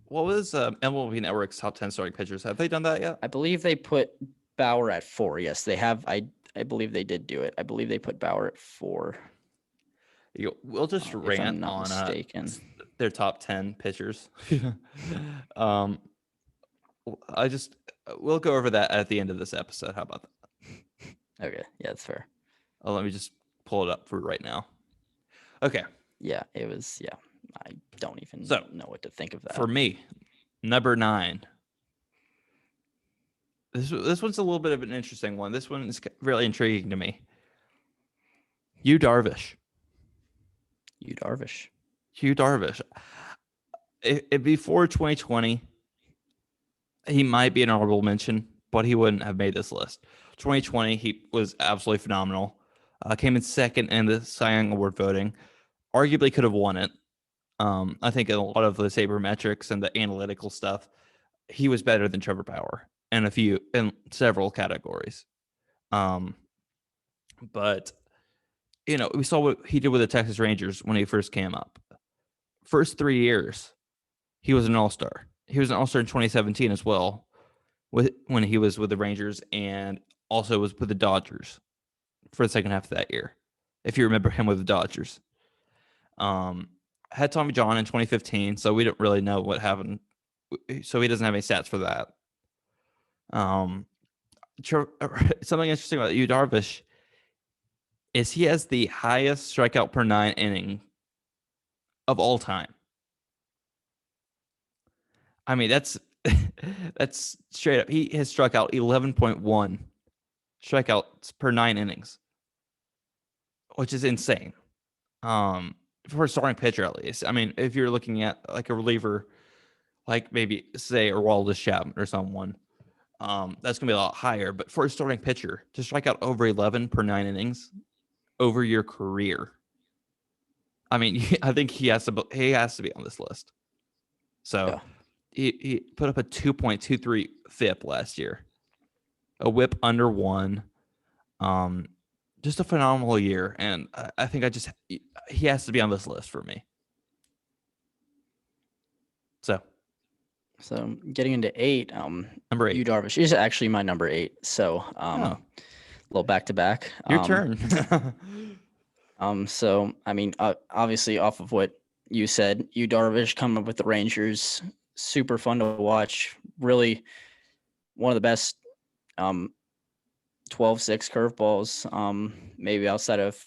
Speaker 2: What was MLB Network's top 10 starting pitchers? Have they done that yet?
Speaker 1: I believe they put Bauer at 4. Yes, they have. I believe they did do it. I believe they put Bauer at 4.
Speaker 2: We'll just
Speaker 1: if I'm
Speaker 2: rant
Speaker 1: not
Speaker 2: on
Speaker 1: mistaken.
Speaker 2: their top 10 pitchers. We'll go over that at the end of this episode. How about that?
Speaker 1: Okay, yeah, that's fair.
Speaker 2: Let me just pull it up for right now. Okay.
Speaker 1: Yeah, it was. Yeah, I don't even
Speaker 2: So,
Speaker 1: know what to think of that.
Speaker 2: For me, number 9. This one's a little bit of an interesting one. This one is really intriguing to me. Yu Darvish.
Speaker 1: Yu Darvish.
Speaker 2: Yu Darvish. Before 2020, he might be an honorable mention, but he wouldn't have made this list. 2020, he was absolutely phenomenal. Came in second in the Cy Young Award voting. Arguably could have won it. I think in a lot of the sabermetrics and the analytical stuff, he was better than Trevor Bauer in several categories. But we saw what he did with the Texas Rangers when he first came up. First 3 years, he was an all-star. He was an all-star in 2017 as well, when he was with the Rangers, and also was with the Dodgers for the second half of that year, if you remember him with the Dodgers. Had Tommy John in 2015, so we don't really know what happened. So he doesn't have any stats for that. Something interesting about Yu Darvish is he has the highest strikeout per 9 inning of all time. I mean, that's straight up. He has struck out 11.1 strikeouts per 9 innings, which is insane. For a starting pitcher, at least. I mean, if you're looking at like a reliever, like maybe say Aroldis Chapman or someone, that's gonna be a lot higher. But for a starting pitcher to strike out over 11 per 9 innings over your career, I mean, I think he has to be on this list. So he put up a 2.23 FIP last year, a WHIP under 1. Just a phenomenal year, and I think he has to be on this list for me. So
Speaker 1: getting into 8,
Speaker 2: number 8,
Speaker 1: Yu Darvish is actually my number 8. So a little back to back.
Speaker 2: Your turn.
Speaker 1: So I mean, obviously off of what you said, Yu Darvish coming up with the Rangers, super fun to watch. Really, one of the best 12-6 curveballs, maybe outside of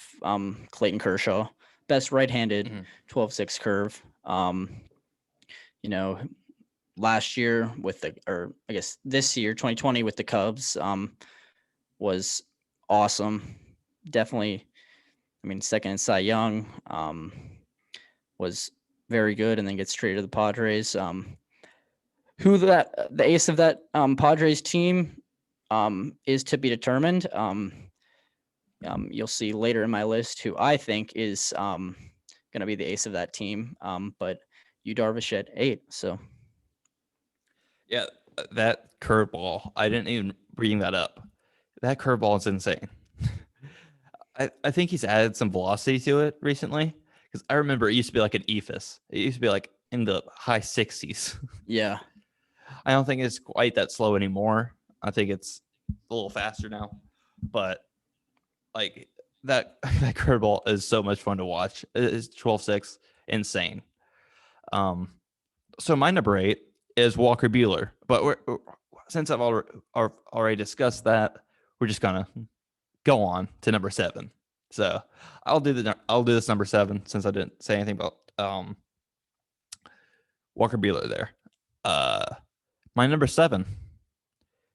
Speaker 1: Clayton Kershaw. Best right-handed 12-6 curve. Last year this year, 2020 with the Cubs, was awesome. Definitely, I mean, second in Cy Young, was very good, and then gets traded to the Padres. Who the ace of that Padres team is to be determined. You'll see later in my list who I think is going to be the ace of that team. But Yu Darvish at 8. So
Speaker 2: yeah, that curveball, I didn't even bring that up. That curveball is insane. I think he's added some velocity to it recently, because I remember it used to be like an ephus. It used to be like in the high 60s.
Speaker 1: yeah,
Speaker 2: I don't think it's quite that slow anymore. I think it's a little faster now, but like that curveball is so much fun to watch. It is 12-6, insane. So my number 8 is Walker Buehler, but since I've already discussed that, we're just gonna go on to number 7. So I'll do this number 7, since I didn't say anything about Walker Buehler there. My number 7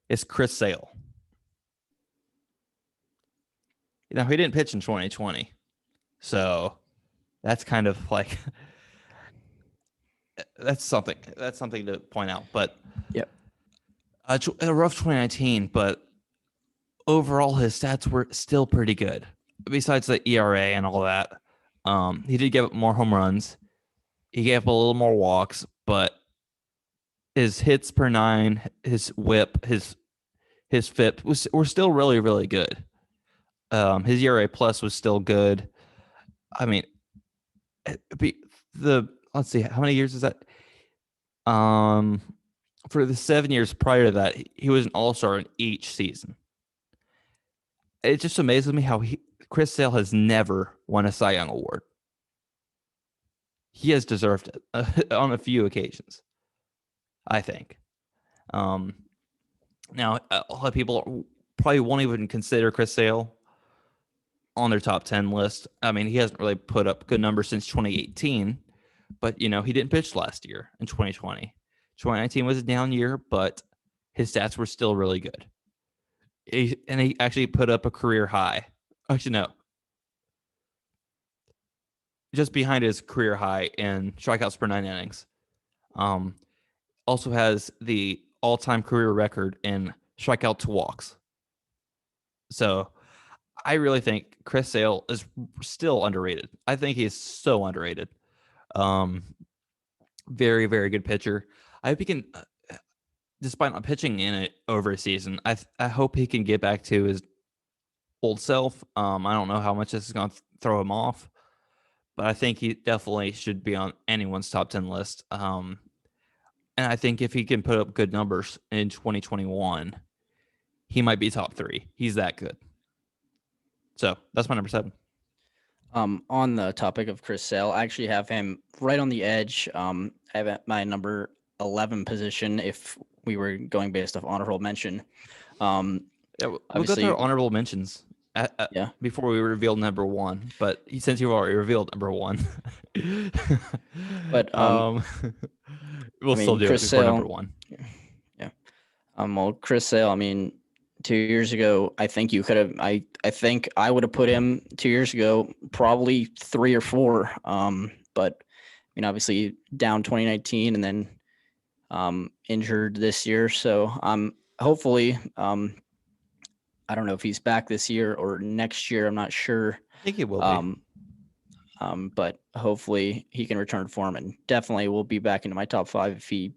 Speaker 2: is Chris Sale. Now, he didn't pitch in 2020, so that's kind of like that's something to point out. But
Speaker 1: yep,
Speaker 2: a rough 2019, but overall his stats were still pretty good. Besides the ERA and all that, he did give up more home runs. He gave up a little more walks, but his hits per 9, his WHIP, his FIP were still really, really good. His ERA plus was still good. I mean, let's see, how many years is that? For the 7 years prior to that, he was an all-star in each season. It just amazes me how Chris Sale has never won a Cy Young Award. He has deserved it on a few occasions, I think. Now, a lot of people probably won't even consider Chris Sale on their top 10 list. I mean, he hasn't really put up good numbers since 2018, but he didn't pitch last year in 2020. 2019 was a down year, but his stats were still really good. He actually put up a career high. Actually, no, just behind his career high in strikeouts per 9 innings. Also has the all-time career record in strikeout to walks. So I really think Chris Sale is still underrated. I think he's so underrated. Very, very good pitcher. I hope he can, despite not pitching in it over a season, I hope he can get back to his old self. I don't know how much this is going to throw him off, but I think he definitely should be on anyone's top 10 list. And I think if he can put up good numbers in 2021, he might be top 3. He's that good. So that's my number 7.
Speaker 1: On the topic of Chris Sale, I actually have him right on the edge. I have at my number 11 position if we were going based off honorable mention.
Speaker 2: Yeah, we'll go
Speaker 1: obviously-
Speaker 2: through honorable mentions
Speaker 1: Yeah.
Speaker 2: before we reveal number 1. But since you've already revealed number 1,
Speaker 1: But,
Speaker 2: we'll still do
Speaker 1: Chris
Speaker 2: it before number
Speaker 1: Sale-
Speaker 2: 1.
Speaker 1: Well, Chris Sale, I mean, 2 years ago, I think you could have. I think I would have put him 2 years ago, probably 3 or 4. But I mean, obviously down 2019 and then injured this year. So hopefully, I don't know if he's back this year or next year. I'm not sure.
Speaker 2: I think he will be.
Speaker 1: But hopefully he can return to form and definitely will be back into my top 5 if he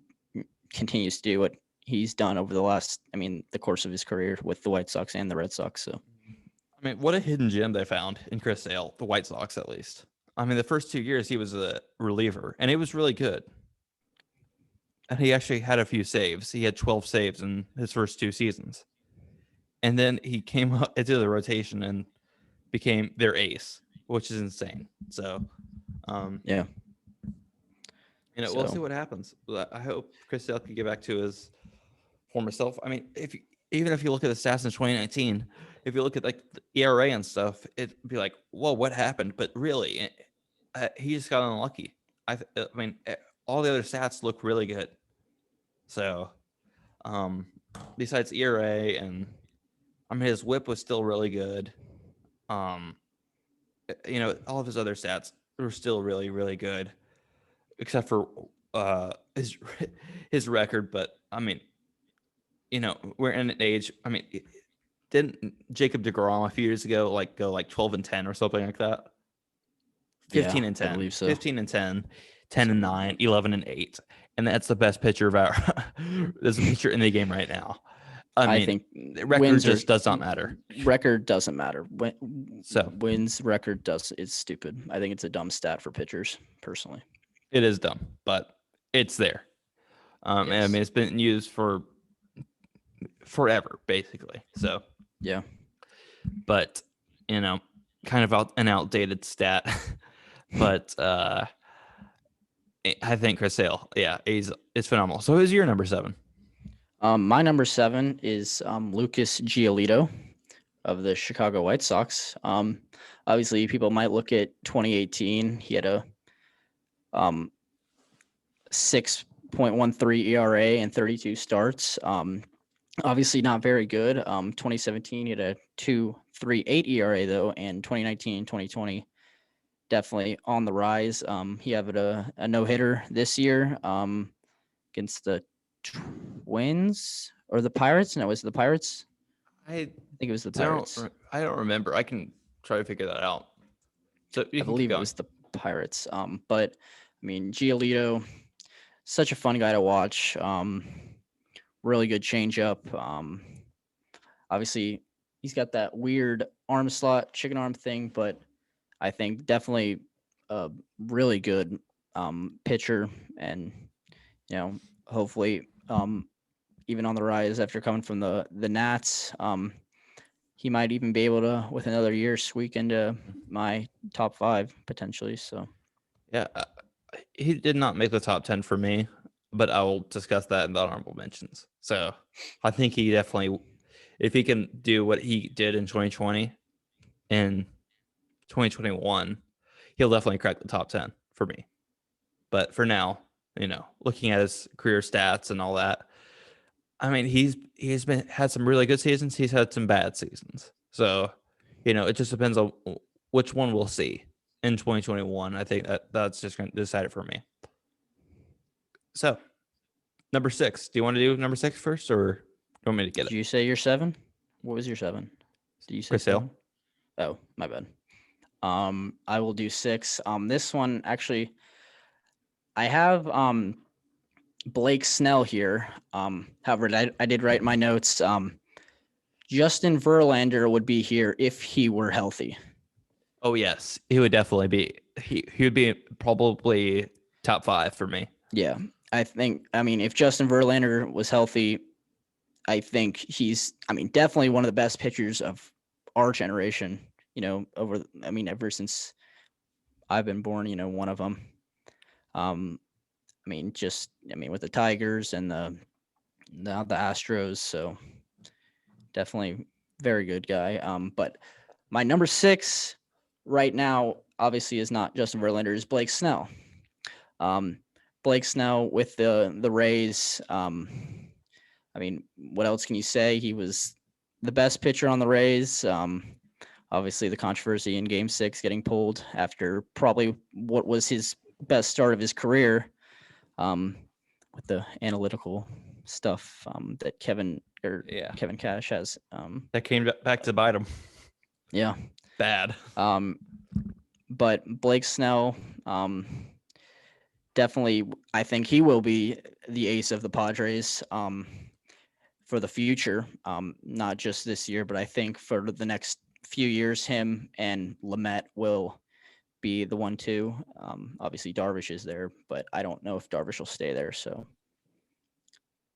Speaker 1: continues to do what he's done over the course of his career with the White Sox and the Red Sox. So,
Speaker 2: I mean, what a hidden gem they found in Chris Sale, the White Sox at least. I mean, the first 2 years he was a reliever, and it was really good. And he actually had a few saves. He had 12 saves in his first 2 seasons. And then he came up into the rotation and became their ace, which is insane. So,
Speaker 1: yeah.
Speaker 2: We'll
Speaker 1: So-
Speaker 2: see what happens. I hope Chris Sale can get back to his former self. I mean, even if you look at the stats in 2019, if you look at like the ERA and stuff, it'd be like, whoa, what happened? But really, he just got unlucky. I mean, all the other stats look really good. So, besides ERA and, I mean, his whip was still really good. All of his other stats were still really, really good, except for his record. But I mean, we're in an age. I mean, didn't Jacob DeGrom a few years ago go 12-10 or something like that? 15
Speaker 1: Yeah,
Speaker 2: and 10,
Speaker 1: I believe so.
Speaker 2: 15 and 10, 10 and 9, 11 and 8, and that's the best pitcher of our. There's a pitcher in the game right now. I mean,
Speaker 1: think
Speaker 2: the record
Speaker 1: wins
Speaker 2: just does not matter.
Speaker 1: Record doesn't matter.
Speaker 2: So-
Speaker 1: wins record is stupid. I think it's a dumb stat for pitchers, personally.
Speaker 2: It is dumb, but it's there. And I
Speaker 1: Yes.
Speaker 2: mean, it's been used for forever, basically. So,
Speaker 1: Yeah.
Speaker 2: but kind of an outdated stat. But I think Chris Sale, it's phenomenal. So, who's your number 7?
Speaker 1: My number 7 is Lucas Giolito of the Chicago White Sox. Obviously, people might look at 2018. He had a 6.13 ERA and 32 starts. Obviously, not very good. 2017, he had a 2.38 ERA though, and 2019 and 2020 definitely on the rise. He had a no hitter this year against the Twins or the Pirates. No, it was the Pirates.
Speaker 2: I
Speaker 1: think it was the Pirates.
Speaker 2: I don't remember. I can try to figure that out. So you
Speaker 1: I
Speaker 2: can
Speaker 1: believe
Speaker 2: keep
Speaker 1: it
Speaker 2: going.
Speaker 1: was the Pirates. But I mean, Giolito, such a fun guy to watch. Really good changeup. Obviously, he's got that weird arm slot, chicken arm thing, but I think definitely a really good pitcher, and hopefully even on the rise after coming from the Nats. He might even be able to, with another year, squeak into my top 5 potentially. So,
Speaker 2: Yeah, he did not make the top 10 for me, but I will discuss that in the honorable mentions. So I think he definitely, if he can do what he did in 2020 and 2021, he'll definitely crack the top 10 for me. But for now, looking at his career stats and all that, I mean, he's had some really good seasons. He's had some bad seasons. So, it just depends on which one we'll see in 2021. I think that's just going to decide it for me. So, number 6. Do you want to do number 6 first, or do you want me to get
Speaker 1: Did
Speaker 2: it?
Speaker 1: you say your 7? What was your 7? Did you say
Speaker 2: Chris Sale.
Speaker 1: 7? Oh, my bad. I will do 6. This one actually, I have Blake Snell here. However, I did write my notes. Justin Verlander would be here if he were healthy.
Speaker 2: Oh yes, he would definitely be. He would be probably top 5 for me.
Speaker 1: Yeah, I mean, if Justin Verlander was healthy, I think he's, definitely one of the best pitchers of our generation. Ever since I've been born, one of them. With the Tigers and the Astros, so definitely very good guy. But my number 6 right now, obviously, is not Justin Verlander, is Blake Snell. Blake Snell with the Rays. What else can you say? He was the best pitcher on the Rays. Obviously, the controversy in Game 6 getting pulled after probably what was his best start of his career, with the analytical stuff that Kevin Cash has.
Speaker 2: That came back to bite him.
Speaker 1: Yeah.
Speaker 2: Bad.
Speaker 1: But Blake Snell, definitely, I think he will be the ace of the Padres for the future. Not just this year, but I think for the next few years, him and Lamet will be the 1-2. Obviously, Darvish is there, but I don't know if Darvish will stay there. So,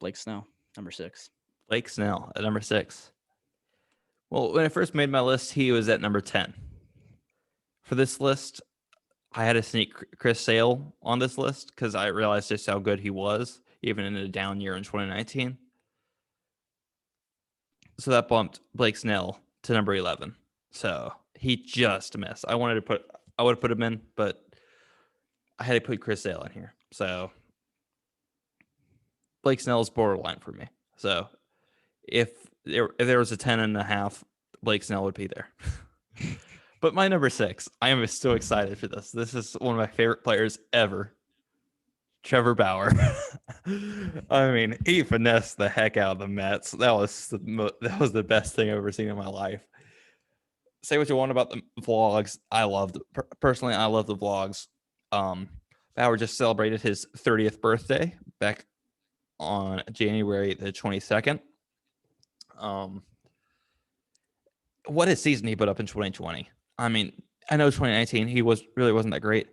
Speaker 1: Blake Snell, number 6.
Speaker 2: Blake Snell at number 6. Well, when I first made my list, he was at number 10. For this list, I had to sneak Chris Sale on this list because I realized just how good he was, even in a down year in 2019. So that bumped Blake Snell to number 11. So he just missed. I would have put him in, but I had to put Chris Sale in here. So Blake Snell is borderline for me. So if there was a 10.5, Blake Snell would be there. But my number 6, I am so excited for this. This is one of my favorite players ever, Trevor Bauer. I mean, he finessed the heck out of the Mets. That was the best thing I've ever seen in my life. Say what you want about the vlogs. I love the vlogs. Bauer just celebrated his 30th birthday back on January the 22nd. What a season he put up in 2020. I mean, I know 2019 he really wasn't that great,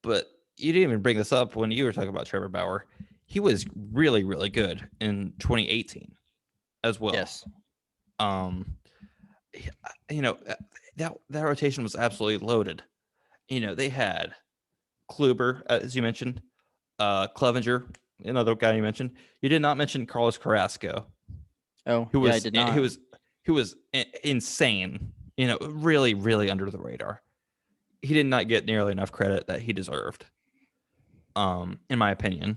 Speaker 2: but you didn't even bring this up when you were talking about Trevor Bauer. He was really, really good in 2018 as well.
Speaker 1: Yes.
Speaker 2: That rotation was absolutely loaded. They had Kluber, as you mentioned, Clevenger, another guy you mentioned. You did not mention Carlos Carrasco.
Speaker 1: Oh, I did not.
Speaker 2: He was insane. Really, really under the radar. He did not get nearly enough credit that he deserved, in my opinion.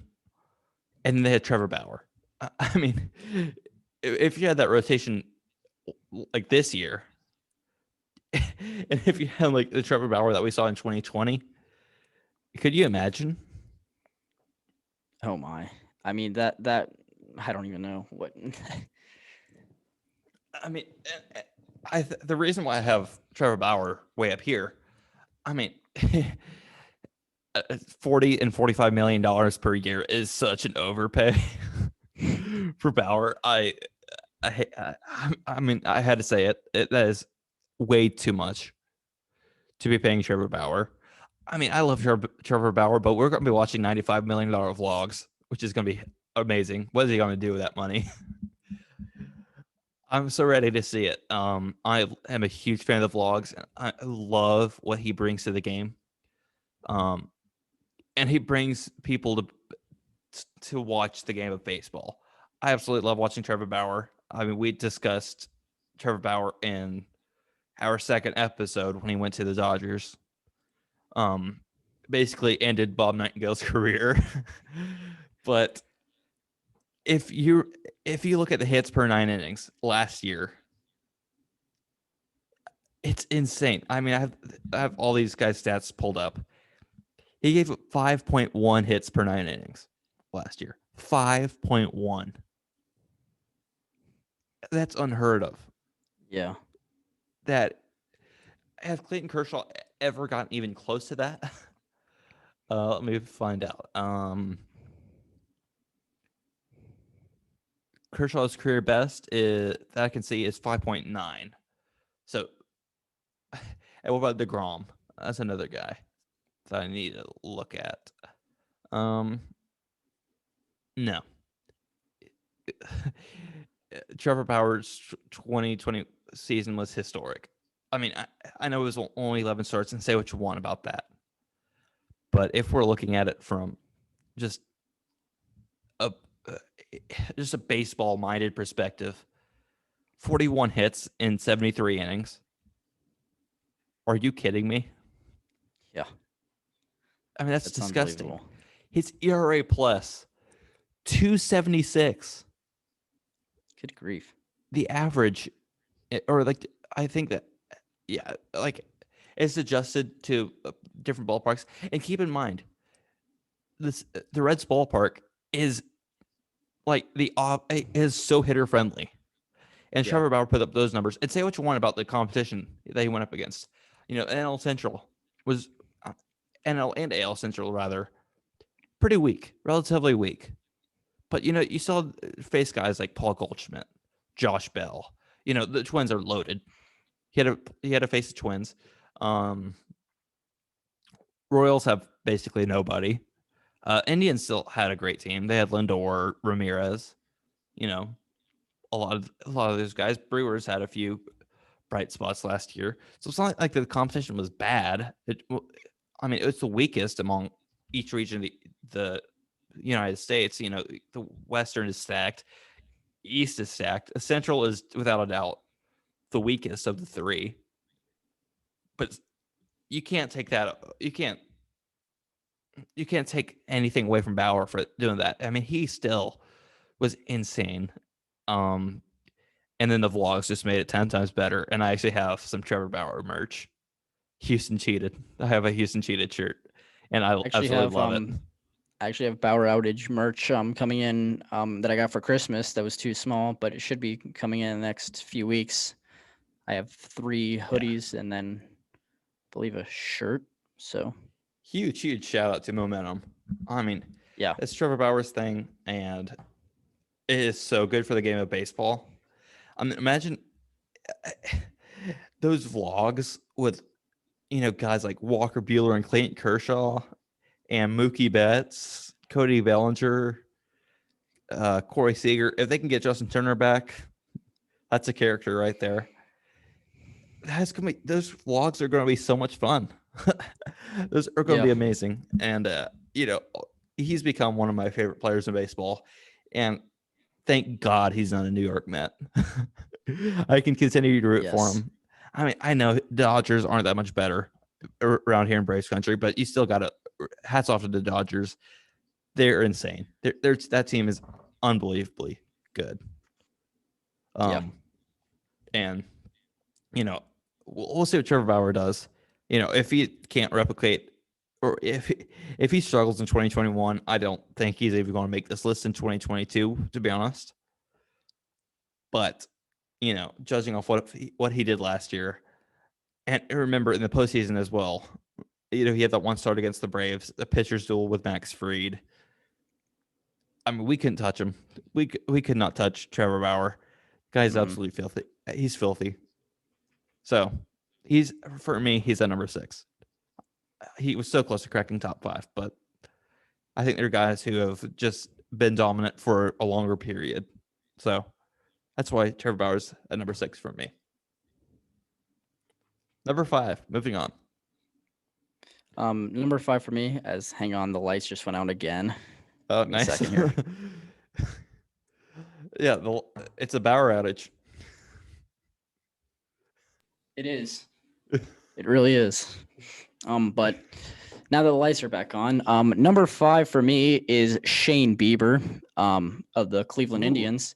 Speaker 2: And then they had Trevor Bauer. I mean, if you had that rotation like this year, and if you had like the Trevor Bauer that we saw in 2020, could you imagine?
Speaker 1: Oh my! I mean that I don't even know what.
Speaker 2: I mean, the reason why I have Trevor Bauer way up here, I mean, $40 and $45 million per year is such an overpay for Bauer. I mean, I had to say it. That is way too much to be paying Trevor Bauer. I mean, I love Trevor Bauer, but we're going to be watching $95 million vlogs, which is going to be amazing. What is he going to do with that money? I'm so ready to see it. I am a huge fan of the vlogs. I love what he brings to the game. And he brings people to watch the game of baseball. I absolutely love watching Trevor Bauer. I mean, we discussed Trevor Bauer in our second episode when he went to the Dodgers. basically ended Bob Nightingale's career. But if you look at the hits per 9 innings last year, it's insane. I mean, I have all these guys' stats pulled up. He gave up 5.1 hits per 9 innings last year. 5.1. That's unheard of.
Speaker 1: Yeah.
Speaker 2: That has Clayton Kershaw ever gotten even close to that? Let me find out. Kershaw's career best is that I can see is 5.9. So, and what about DeGrom? That's another guy that I need to look at. No. Trevor Bauer's 2020 season was historic. I mean, I know it was only 11 starts, and say what you want about that. But if we're looking at it from just a baseball-minded perspective, 41 hits in 73 innings. Are you kidding me?
Speaker 1: Yeah.
Speaker 2: I mean, that's disgusting.
Speaker 1: Unbelievable.
Speaker 2: His ERA plus 2.76.
Speaker 1: Good grief.
Speaker 2: The average, or like, I think that, yeah, like it's adjusted to different ballparks. And keep in mind, the Reds ballpark is like is so hitter friendly. And
Speaker 1: Yeah.
Speaker 2: Trevor Bauer put up those numbers. And say what you want about the competition that he went up against. You know, NL Central was NL and AL Central rather pretty weak, relatively weak. But you know, you saw face guys like Paul Goldschmidt, Josh Bell. You know, the Twins are loaded. He had to face the Twins. Royals have basically nobody. Indians still had a great team. They had Lindor, Ramirez. You know, a lot of those guys. Brewers had a few bright spots last year, so it's not like the competition was bad. I mean, it's the weakest among each region of the United States. You know, the Western is stacked, East is stacked, Central is without a doubt the weakest of the three. But you can't take that. You can't take anything away from Bauer for doing that. I mean, he still was insane. And then the vlogs just made it 10 times better. And I actually have some Trevor Bauer merch. Houston cheated. I have a Houston cheated shirt, and I absolutely love it.
Speaker 1: I actually have Bauer outage merch coming in that I got for Christmas that was too small, but it should be coming in the next few weeks. I have 3 hoodies and then I believe a shirt. So
Speaker 2: Huge shout out to Momentum. I mean,
Speaker 1: yeah,
Speaker 2: it's Trevor Bauer's thing, and it is so good for the game of baseball. I mean, imagine those vlogs with, you know, guys like Walker Buehler and Clayton Kershaw and Mookie Betts, Cody Bellinger, Corey Seager. If they can get Justin Turner back, that's a character right there. Those vlogs are going to be so much fun. Those are going to be amazing. And, you know, he's become one of my favorite players in baseball. And thank God he's not a New York Met. I can continue to root for him. I mean, I know Dodgers aren't that much better around here in Braves country, but you still got to hats off to the Dodgers. They're insane. That team is unbelievably good. And, you know, we'll see what Trevor Bauer does. You know, if he can't replicate, or if he struggles in 2021, I don't think he's even going to make this list in 2022, to be honest. But, you know, judging off what he did last year, and remember in the postseason as well, you know, he had that one start against the Braves, the pitcher's duel with Max Fried. I mean, we couldn't touch him. We could not touch Trevor Bauer. Guy's absolutely filthy. He's filthy. So for me, he's at number 6. He was so close to cracking top 5, but I think there are guys who have just been dominant for a longer period. So that's why Trevor Bauer's at number 6 for me. Number 5, moving on.
Speaker 1: Number 5 for me, as hang on, the lights just went out again.
Speaker 2: Oh,
Speaker 1: Give me a
Speaker 2: nice.
Speaker 1: second here.
Speaker 2: Yeah, it's a Bauer outage.
Speaker 1: It is. It really is. But Now that the lights are back on, number 5 for me is Shane Bieber, of the Cleveland
Speaker 2: Ooh.
Speaker 1: Indians.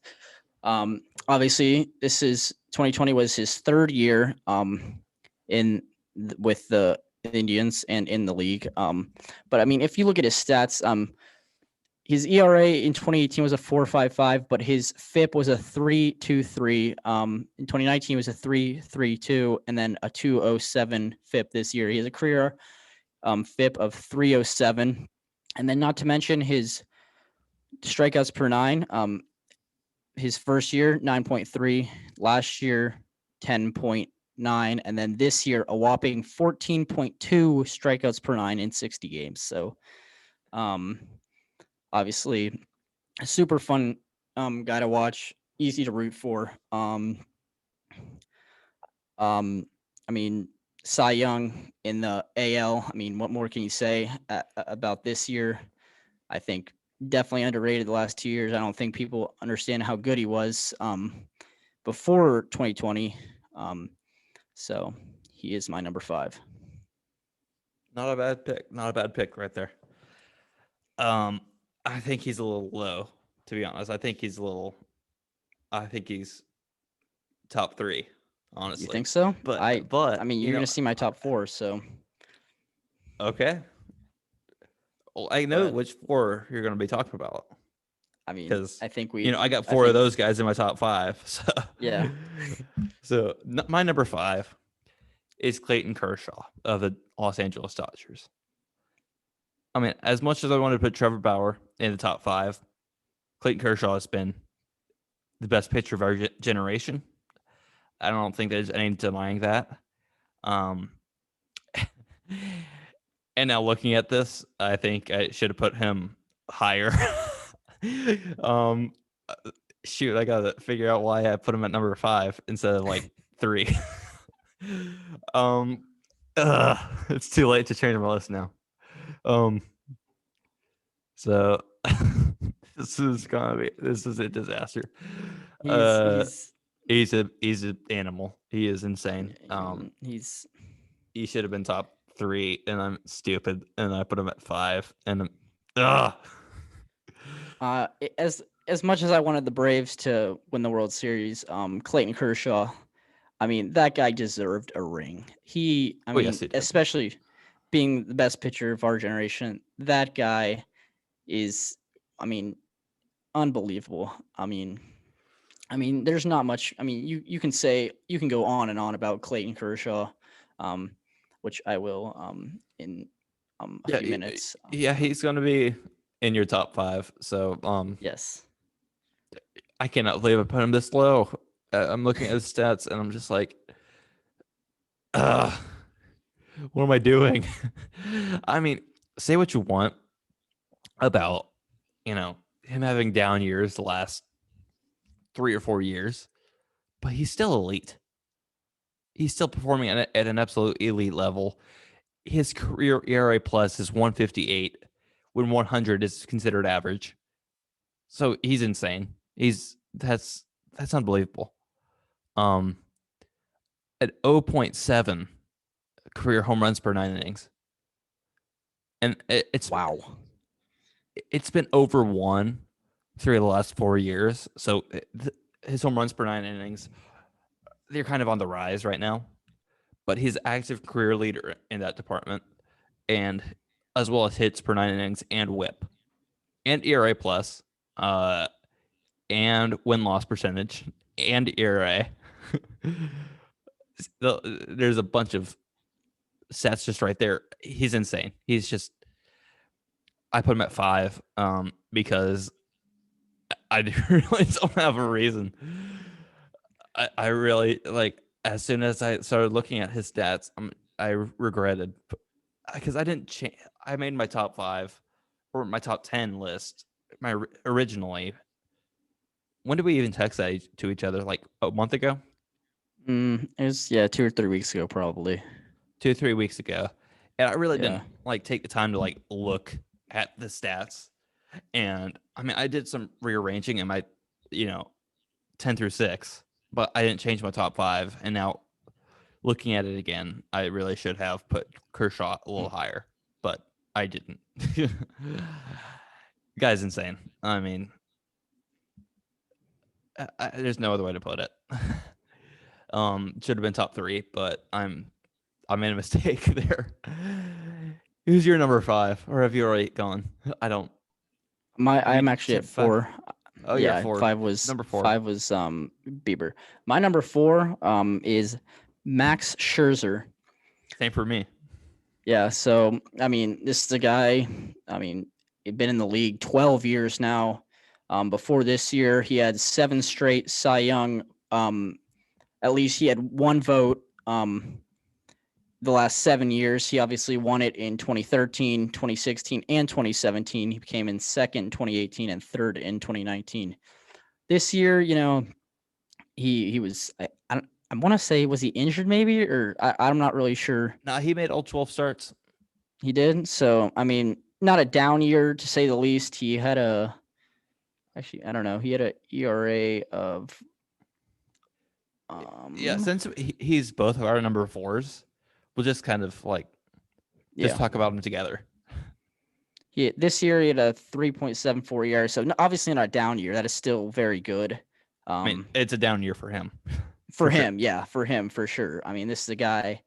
Speaker 1: Obviously, this is 2020 was his third year with the Indians and in the league. But I mean, if you look at his stats, his ERA in 2018 was a 4.55, but his FIP was a 3.23. In 2019 was a 3.32, and then a 2.07 FIP this year. He has a career FIP of 3.07, and then not to mention his strikeouts per nine. His first year 9.3, last year 10.9, and then this year a whopping 14.2 strikeouts per nine in 60 games. So, obviously, a super fun guy to watch, easy to root for. I mean, Cy Young in the AL. I mean, what more can you say about this year? I think definitely underrated the last 2 years. I don't think people understand how good he was before 2020. So he is my number 5.
Speaker 2: Not a bad pick. Not a bad pick right there. I think he's a little low, to be honest. I think he's top 3, honestly.
Speaker 1: You think so?
Speaker 2: But
Speaker 1: I mean, you're
Speaker 2: know,
Speaker 1: gonna see my top 4. So
Speaker 2: okay. Well, I know
Speaker 1: But-
Speaker 2: which 4 you're going to be talking about.
Speaker 1: I mean,
Speaker 2: 'Cause,
Speaker 1: I think we.
Speaker 2: I got 4 of those guys in my top 5. So
Speaker 1: Yeah.
Speaker 2: So my number 5 is Clayton Kershaw of the Los Angeles Dodgers. I mean, as much as I wanted to put Trevor Bauer in the top 5, Clayton Kershaw has been the best pitcher of our generation. I don't think there's any denying that. And now looking at this, I think I should have put him higher. Shoot, I gotta figure out why I put him at number 5 instead of like 3. It's too late to change my list now. So this is a disaster. He's an animal. He is insane. He should have been top 3, and I'm stupid, and I put him at 5, and
Speaker 1: as much as I wanted the Braves to win the World Series, Clayton Kershaw, I mean, that guy deserved a ring.
Speaker 2: Yes, he did.
Speaker 1: Especially being the best pitcher of our generation, that guy is, I mean, unbelievable. I mean, there's not much. I mean, you can go on and on about Clayton Kershaw, which I will in a few minutes.
Speaker 2: Yeah, he's going to be in your top 5. So
Speaker 1: Yes.
Speaker 2: I cannot believe I put him this low. I'm looking at his stats, and I'm just like, what am I doing? I mean, say what you want about, him having down years the last 3 or 4 years, but he's still elite. He's still performing at an absolute elite level. His career ERA plus is 158 when 100 is considered average. So he's insane. That's unbelievable. At 0.7 career home runs per 9 innings. And it's
Speaker 1: Wow.
Speaker 2: It's been over 1 3 of the last 4 years. So his home runs per 9 innings, they're kind of on the rise right now. But he's active career leader in that department, and as well as hits per 9 innings and WHIP and ERA plus, and win-loss percentage and ERA. There's a bunch of stats just right there. He's insane. I put him at 5 because I really don't have a reason. I really as soon as I started looking at his stats, I regretted because I didn't change. I made my top 5 or my top 10 list originally. When did we even text that to each other? Like a month ago?
Speaker 1: It was 2 or 3 weeks ago, probably.
Speaker 2: 2 or 3 weeks ago, and I really didn't take the time to look at the stats. And I mean, I did some rearranging in my 10 through 6, but I didn't change my top 5. And now looking at it again, I really should have put Kershaw a little higher. but I didn't. Guy's insane. I mean, there's no other way to put it. Should have been top 3, but I made a mistake there. Who's your number 5, or have you already gone? I don't.
Speaker 1: I'm actually at 4.
Speaker 2: Oh yeah,
Speaker 1: yeah,
Speaker 2: 4.
Speaker 1: 5 was
Speaker 2: Number 4.
Speaker 1: 5 was Bieber. My number 4 is Max Scherzer.
Speaker 2: Same for me.
Speaker 1: Yeah, so I mean, this is a guy. I mean, he'd been in the league 12 years now. Before this year, he had 7 straight Cy Young. At least he had 1 vote. The last 7 years, he obviously won it in 2013, 2016, and 2017. He became in second in 2018 and third in 2019. This year, you know, he was. I want to say, was he injured maybe, or I'm not really sure.
Speaker 2: Nah, he made all 12 starts.
Speaker 1: He did. So, I mean, not a down year to say the least. He had actually, I don't know. He had a ERA of,
Speaker 2: Yeah, since he's both of our number 4s, we'll just kind of like just talk about them together.
Speaker 1: This year he had a 3.74 ERA. So obviously not a down year. That is still very good.
Speaker 2: I mean, it's a down year for him.
Speaker 1: For him, yeah, for him, for sure. I mean, this is a guy.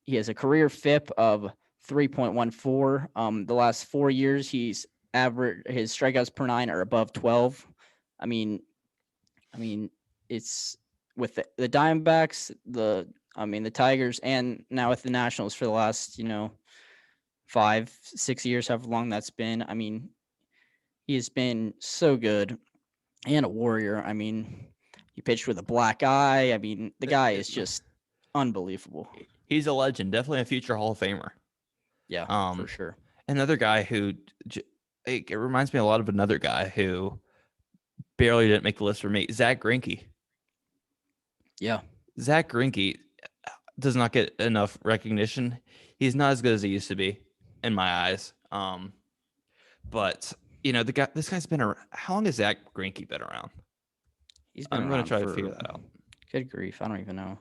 Speaker 1: He has a career FIP of 3.14. The last 4 years, he's average his strikeouts per 9 are above 12. I mean, it's with the Diamondbacks, the Tigers, and now with the Nationals for the last 5-6 years, however long that's been. I mean, he has been so good and a warrior. I mean, he pitched with a black eye. I mean, the guy is just unbelievable.
Speaker 2: He's a legend, definitely a future Hall of Famer.
Speaker 1: Yeah, for sure.
Speaker 2: Another guy who it reminds me a lot of another guy who barely didn't make the list for me, Zach Greinke.
Speaker 1: Yeah,
Speaker 2: Zach Greinke does not get enough recognition. He's not as good as he used to be in my eyes. But this guy's been around. How long has Zach Greinke been around?
Speaker 1: he's been.
Speaker 2: I'm going to try to figure that out.
Speaker 1: Good grief, I don't even know.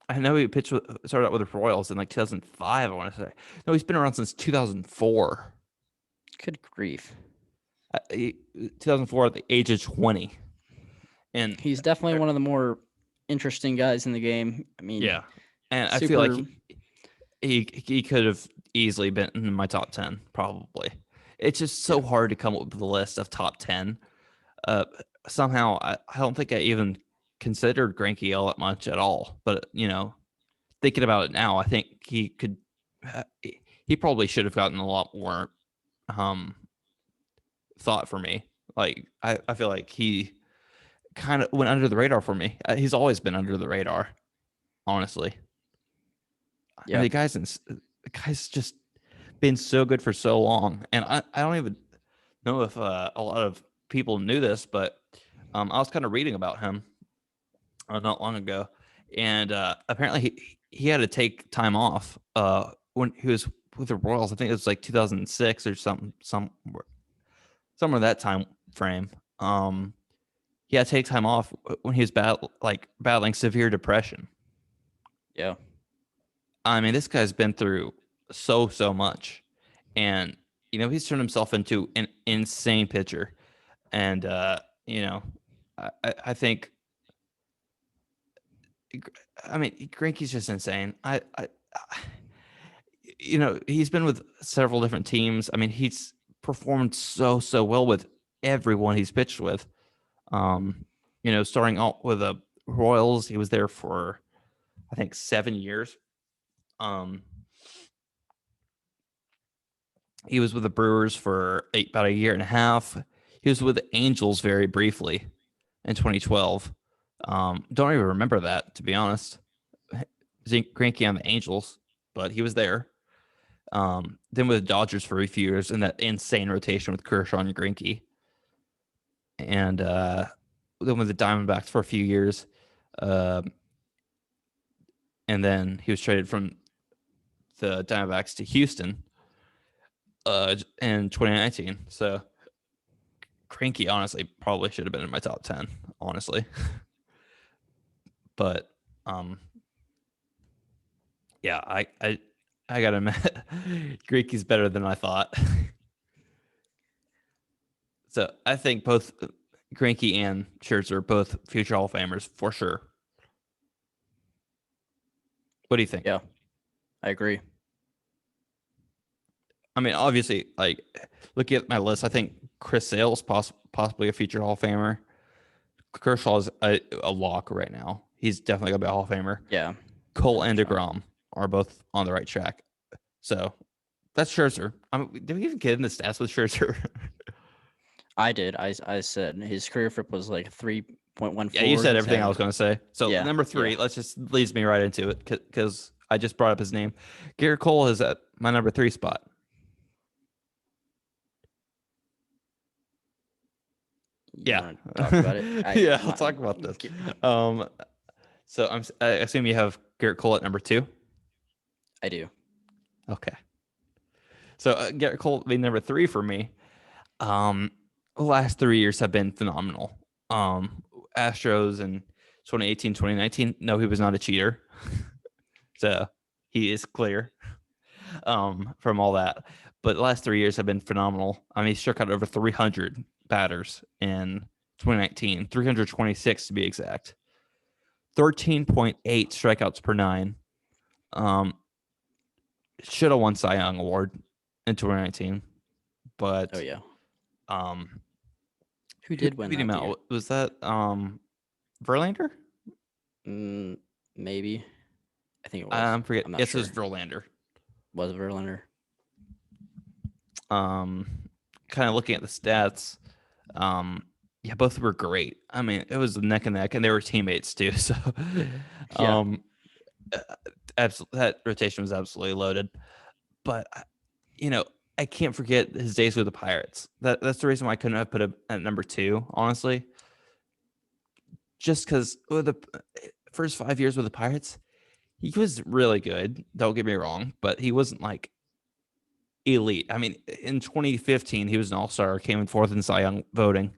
Speaker 2: I know he started out with the Royals in like 2005. I want to say no, he's been around since 2004.
Speaker 1: Good grief.
Speaker 2: 2004 at the age of 20, and
Speaker 1: He's definitely one of the more interesting guys in the game. I mean,
Speaker 2: yeah, and I feel like he could have easily been in my top 10. Probably, it's just so hard to come up with a list of top 10. Somehow, I don't think I even considered Greinke all that much at all. But thinking about it now, I think he could. He probably should have gotten a lot more thought for me. Like I feel like he kind of went under the radar for me. He's always been under the radar, honestly. Yeah, and the guy's just been so good for so long, and I don't even know if a lot of people knew this, but I was kind of reading about him not long ago, and apparently he had to take time off when he was with the Royals. I think it was like 2006 or somewhere in that time frame. He had to take time off when he was battling severe depression.
Speaker 1: Yeah.
Speaker 2: I mean, this guy's been through so much, and he's turned himself into an insane pitcher, and I think, I mean, Greinke's just insane. He's been with several different teams. I mean, he's performed so well with everyone he's pitched with. Starting out with the Royals, he was there for I think 7 years. He was with the Brewers for about a year and a half. He was with the Angels very briefly in 2012. Don't even remember that, to be honest. Greinke on the Angels, but he was there. Then with the Dodgers for a few years in that insane rotation with Kershaw and Greinke. And then with the Diamondbacks for a few years. And then he was traded from the Diamondbacks to Houston in 2019. So Greinke honestly probably should have been in my top 10, honestly. But yeah, I I gotta admit, Greinke's better than I thought. So I think both Greinke and Scherzer are both future Hall of Famers for sure. What do you think?
Speaker 1: Yeah, I agree.
Speaker 2: I mean, obviously, like looking at my list, I think Chris Sale's possibly a future Hall of Famer. Kershaw is a lock right now. He's definitely gonna be a Hall of Famer.
Speaker 1: Yeah.
Speaker 2: Cole and DeGrom are both on the right track. So that's Scherzer. Did we even get in the stats with Scherzer?
Speaker 1: I did. I said his career FIP was like 3.14.
Speaker 2: Yeah, you said everything I was going to say. So
Speaker 1: Yeah,
Speaker 2: number 3,
Speaker 1: yeah.
Speaker 2: let's just leads me right into it because I just brought up his name. Garrett Cole is at my number 3 spot.
Speaker 1: You wanna talk about it?
Speaker 2: I'll talk about this. So I assume you have Garrett Cole at number 2.
Speaker 1: I do.
Speaker 2: Okay. So Garrett Cole being number 3 for me. The last 3 years have been phenomenal. Astros in 2018, 2019. No, he was not a cheater. So he is clear from all that. But the last 3 years have been phenomenal. I mean, he struck out over 300 batters in 2019, 326 to be exact. 13.8 strikeouts per 9. Should have won Cy Young Award in 2019. But
Speaker 1: Oh yeah.
Speaker 2: Who
Speaker 1: did win
Speaker 2: beat him
Speaker 1: that year?
Speaker 2: out? Was that Verlander?
Speaker 1: Maybe. I think it was.
Speaker 2: I'm forget.
Speaker 1: I'm not
Speaker 2: Yes, it was
Speaker 1: sure.
Speaker 2: Verlander.
Speaker 1: Was it Verlander?
Speaker 2: Kind of looking at the stats, yeah, both were great. I mean, it was neck and neck, and they were teammates too. So,
Speaker 1: Yeah.
Speaker 2: that rotation was absolutely loaded. But I can't forget his days with the Pirates. That's the reason why I couldn't have put him at number 2, honestly. Just because the first 5 years with the Pirates, he was really good. Don't get me wrong, but he wasn't like elite. I mean, in 2015, he was an all-star, came in 4th in Cy Young voting.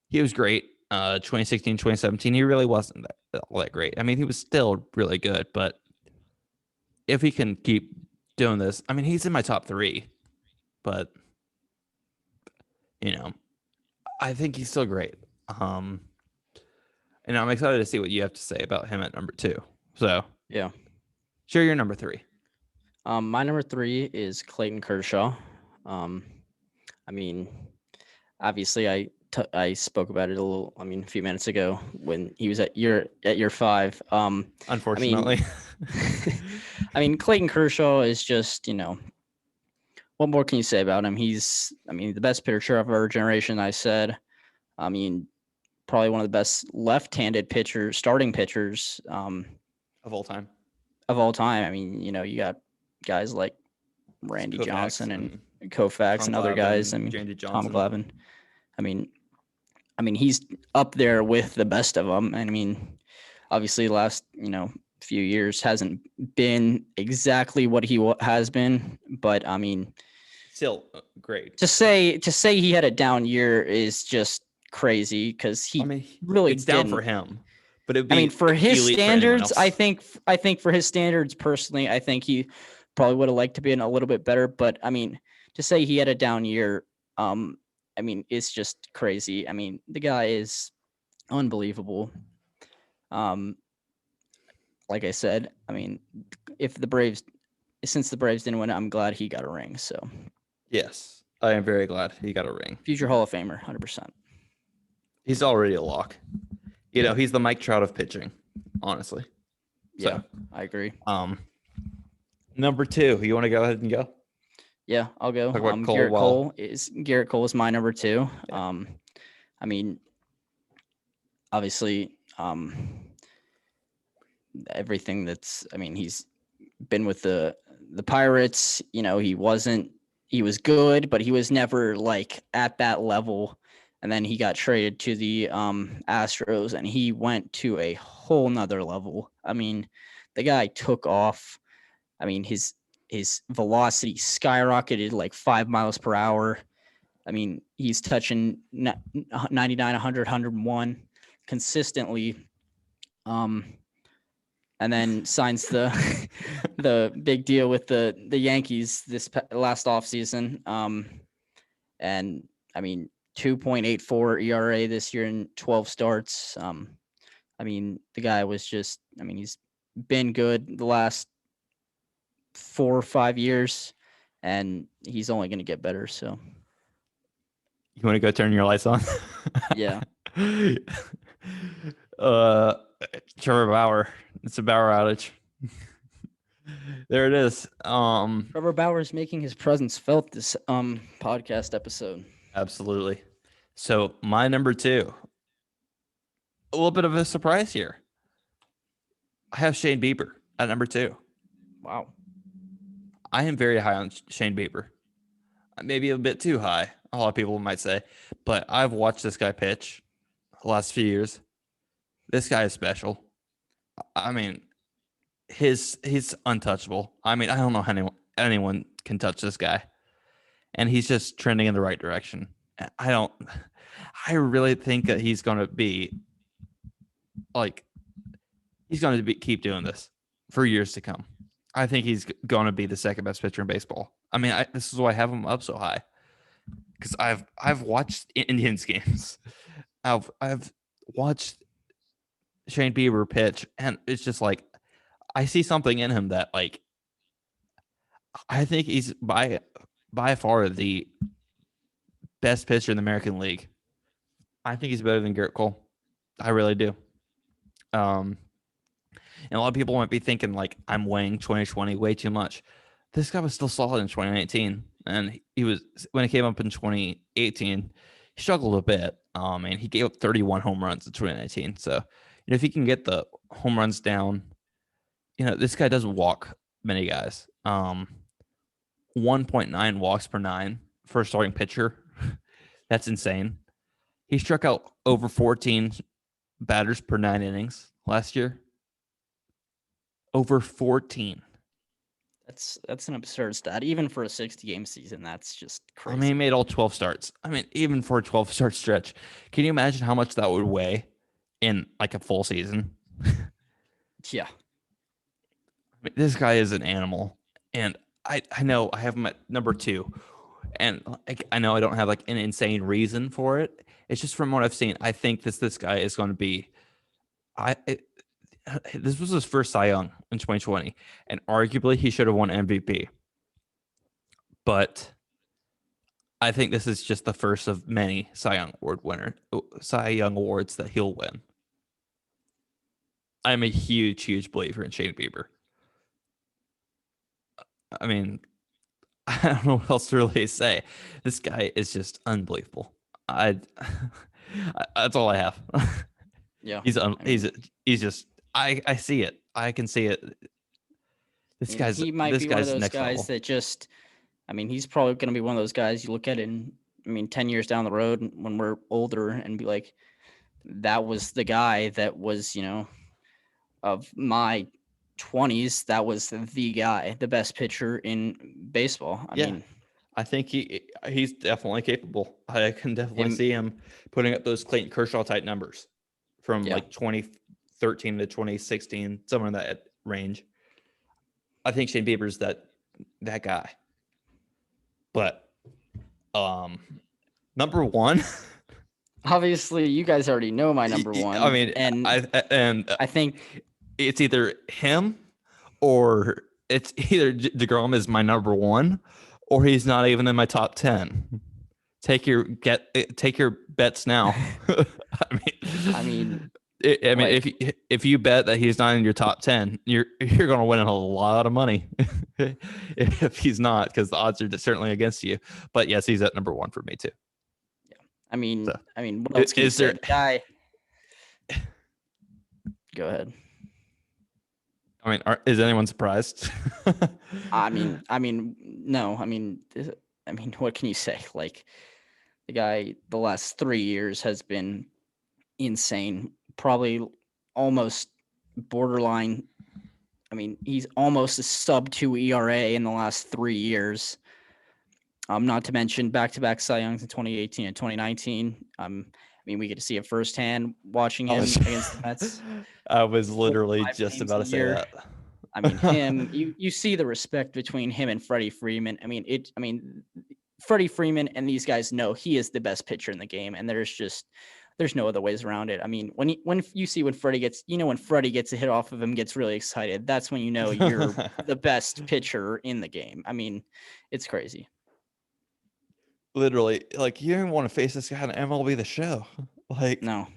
Speaker 2: He was great. 2016, 2017, he really wasn't all that great. I mean, he was still really good, but if he can keep doing this, I mean, he's in my top 3, but I think he's still great. And I'm excited to see what you have to say about him at number 2. So
Speaker 1: Yeah.
Speaker 2: share your number 3.
Speaker 1: My number 3 is Clayton Kershaw. I mean, obviously, I spoke about it a few minutes ago when he was at year 5.
Speaker 2: Unfortunately,
Speaker 1: I mean, Clayton Kershaw is just, what more can you say about him? He's, the best pitcher of our generation, I said. I mean, probably one of the best left-handed starting pitchers
Speaker 2: of all time.
Speaker 1: I mean, you got guys like Randy
Speaker 2: Koufax
Speaker 1: Johnson and Koufax
Speaker 2: Tom
Speaker 1: and other
Speaker 2: Glavine,
Speaker 1: guys.
Speaker 2: Randy
Speaker 1: Tom
Speaker 2: Johnson.
Speaker 1: Glavine. I mean, he's up there with the best of them. And I mean, obviously, the last few years hasn't been exactly what he has been, but I mean,
Speaker 2: Still great.
Speaker 1: to say he had a down year is just crazy because he really
Speaker 2: it's down
Speaker 1: didn't.
Speaker 2: for him. But it'd be
Speaker 1: for his
Speaker 2: elite for anyone
Speaker 1: standards,
Speaker 2: else.
Speaker 1: I think for his standards personally, I think he probably would have liked to be a little bit better. But I mean, to say he had a down year, it's just crazy. I mean, the guy is unbelievable. Like I said, I mean, since the Braves didn't win, I'm glad he got a ring. So
Speaker 2: Yes, I am very glad he got a ring.
Speaker 1: future Hall of Famer, 100%.
Speaker 2: He's already a lock. He's the Mike Trout of pitching, honestly.
Speaker 1: Yeah,
Speaker 2: So,
Speaker 1: I agree.
Speaker 2: Number 2, you want to go ahead and go?
Speaker 1: Yeah, I'll go.
Speaker 2: Talk about
Speaker 1: Garrett Cole is my number 2. Yeah. I mean, obviously, everything he's been with the Pirates. He was good, but he was never like at that level. And then he got traded to the Astros, and he went to a whole nother level. I mean, the guy took off. I mean, his velocity skyrocketed like 5 miles per hour. I mean, he's touching 99, 100, 101 consistently. I and then signs the the big deal with the Yankees last offseason. And I mean 2.84 ERA this year in 12 starts. I mean the guy was just. I mean he's been good the last 4 or 5 years, and he's only going to get better. So
Speaker 2: You want to go turn your lights on?
Speaker 1: yeah.
Speaker 2: uh, Trevor Bauer. It's a Bauer outage. There it is.
Speaker 1: Trevor Bauer is making his presence felt this podcast episode.
Speaker 2: Absolutely. So my number 2, a little bit of a surprise here. I have Shane Bieber at number 2.
Speaker 1: Wow.
Speaker 2: I am very high on Shane Bieber. Maybe a bit too high, a lot of people might say, but I've watched this guy pitch the last few years. This guy is special. I mean, he's untouchable. I mean, I don't know how anyone can touch this guy, and he's just trending in the right direction. I really think that he's going to be keep doing this for years to come. I think he's going to be the second best pitcher in baseball. I mean, this is why I have him up so high, because I've watched Indians games. I've watched Shane Bieber pitch, and it's just like I see something in him that like I think he's by far the best pitcher in the American League. I think he's better than Garrett Cole. I really do. And a lot of people might be thinking like I'm weighing 2020 way too much. This guy was still solid in 2019, and he was when he came up in 2018, he struggled a bit. And he gave up 31 home runs in 2019. So, if he can get the home runs down, this guy doesn't walk many guys. 1.9 walks per 9 for a starting pitcher. That's insane. He struck out over 14 batters per 9 innings last year. Over 14.
Speaker 1: That's an absurd stat. Even for a 60-game season, that's just crazy.
Speaker 2: I mean, he made all 12 starts. I mean, even for a 12-start stretch, can you imagine how much that would weigh in like a full season?
Speaker 1: Yeah.
Speaker 2: I mean, this guy is an animal, and I know I have him at number 2, and I know I don't have like an insane reason for it. It's just from what I've seen. I think this guy is going to be. This was his first Cy Young in 2020, and arguably he should have won MVP. But I think this is just the first of many Cy Young awards that he'll win. I'm a huge believer in Shane Bieber. I mean, I don't know what else to really say. This guy is just unbelievable. That's all I have.
Speaker 1: Yeah.
Speaker 2: He's just. I see it. I can see it.
Speaker 1: He might be one of those guys that just. I mean, he's probably going to be one of those guys you look at in. I mean, 10 years down the road when we're older and be like, that was the guy that was, of my 20s. That was the guy, the best pitcher in baseball. I mean,
Speaker 2: I think he's definitely capable. I can definitely see him putting up those Clayton Kershaw type numbers from like 2013 to 2016, somewhere in that range. I think Shane Bieber's that guy. But number 1,
Speaker 1: obviously you guys already know my number 1.
Speaker 2: I mean,
Speaker 1: and I think
Speaker 2: it's either him or it's either DeGrom is my number 1 or he's not even in my top 10. Take your bets now. I mean, if you bet that he's not in your top 10, you're going to win a lot of money. If he's not, because the odds are certainly against you. But yes, he's at number 1 for me too.
Speaker 1: Yeah, I mean, what else can you say? Guy? Go ahead.
Speaker 2: I mean, is anyone surprised?
Speaker 1: I mean, no. I mean, what can you say? Like, the guy, the last 3 years has been insane. Probably almost borderline. I mean, he's almost a sub-2 ERA in the last 3 years. Not to mention back-to-back Cy Youngs in 2018 and 2019. mean, we get to see it firsthand watching
Speaker 2: I
Speaker 1: him
Speaker 2: was-
Speaker 1: against the Mets.
Speaker 2: I was literally
Speaker 1: 5
Speaker 2: just
Speaker 1: games
Speaker 2: about
Speaker 1: a
Speaker 2: to say
Speaker 1: year.
Speaker 2: that.
Speaker 1: I mean, him. You see the respect between him and Freddie Freeman. I mean, Freddie Freeman and these guys know he is the best pitcher in the game, and there's no other ways around it. I mean, when you see when Freddie gets, when Freddie gets a hit off of him, gets really excited. That's when you know you're the best pitcher in the game. I mean, it's crazy.
Speaker 2: Literally, like you don't even want to face this guy on MLB The Show. Like,
Speaker 1: No,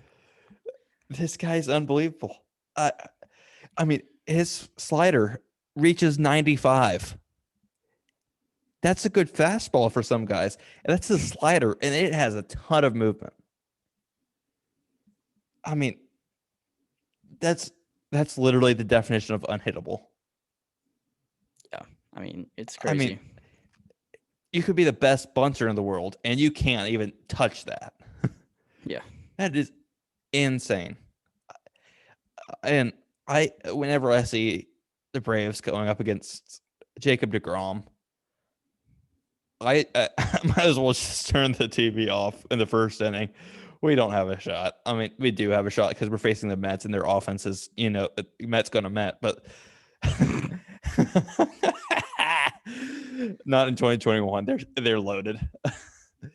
Speaker 2: this guy's unbelievable. I mean, his slider reaches 95. That's a good fastball for some guys. And that's a slider, and it has a ton of movement. I mean, that's literally the definition of unhittable.
Speaker 1: yeah. I mean, it's
Speaker 2: I
Speaker 1: crazy.
Speaker 2: mean, you could be the best bunter in the world, and you can't even touch that.
Speaker 1: Yeah.
Speaker 2: That is insane. And whenever I see the Braves going up against Jacob deGrom, I might as well just turn the TV off in the first inning. We don't have a shot. I mean, we do have a shot because we're facing the Mets and their offense is, Mets gonna Met, but not in 2021. They're loaded.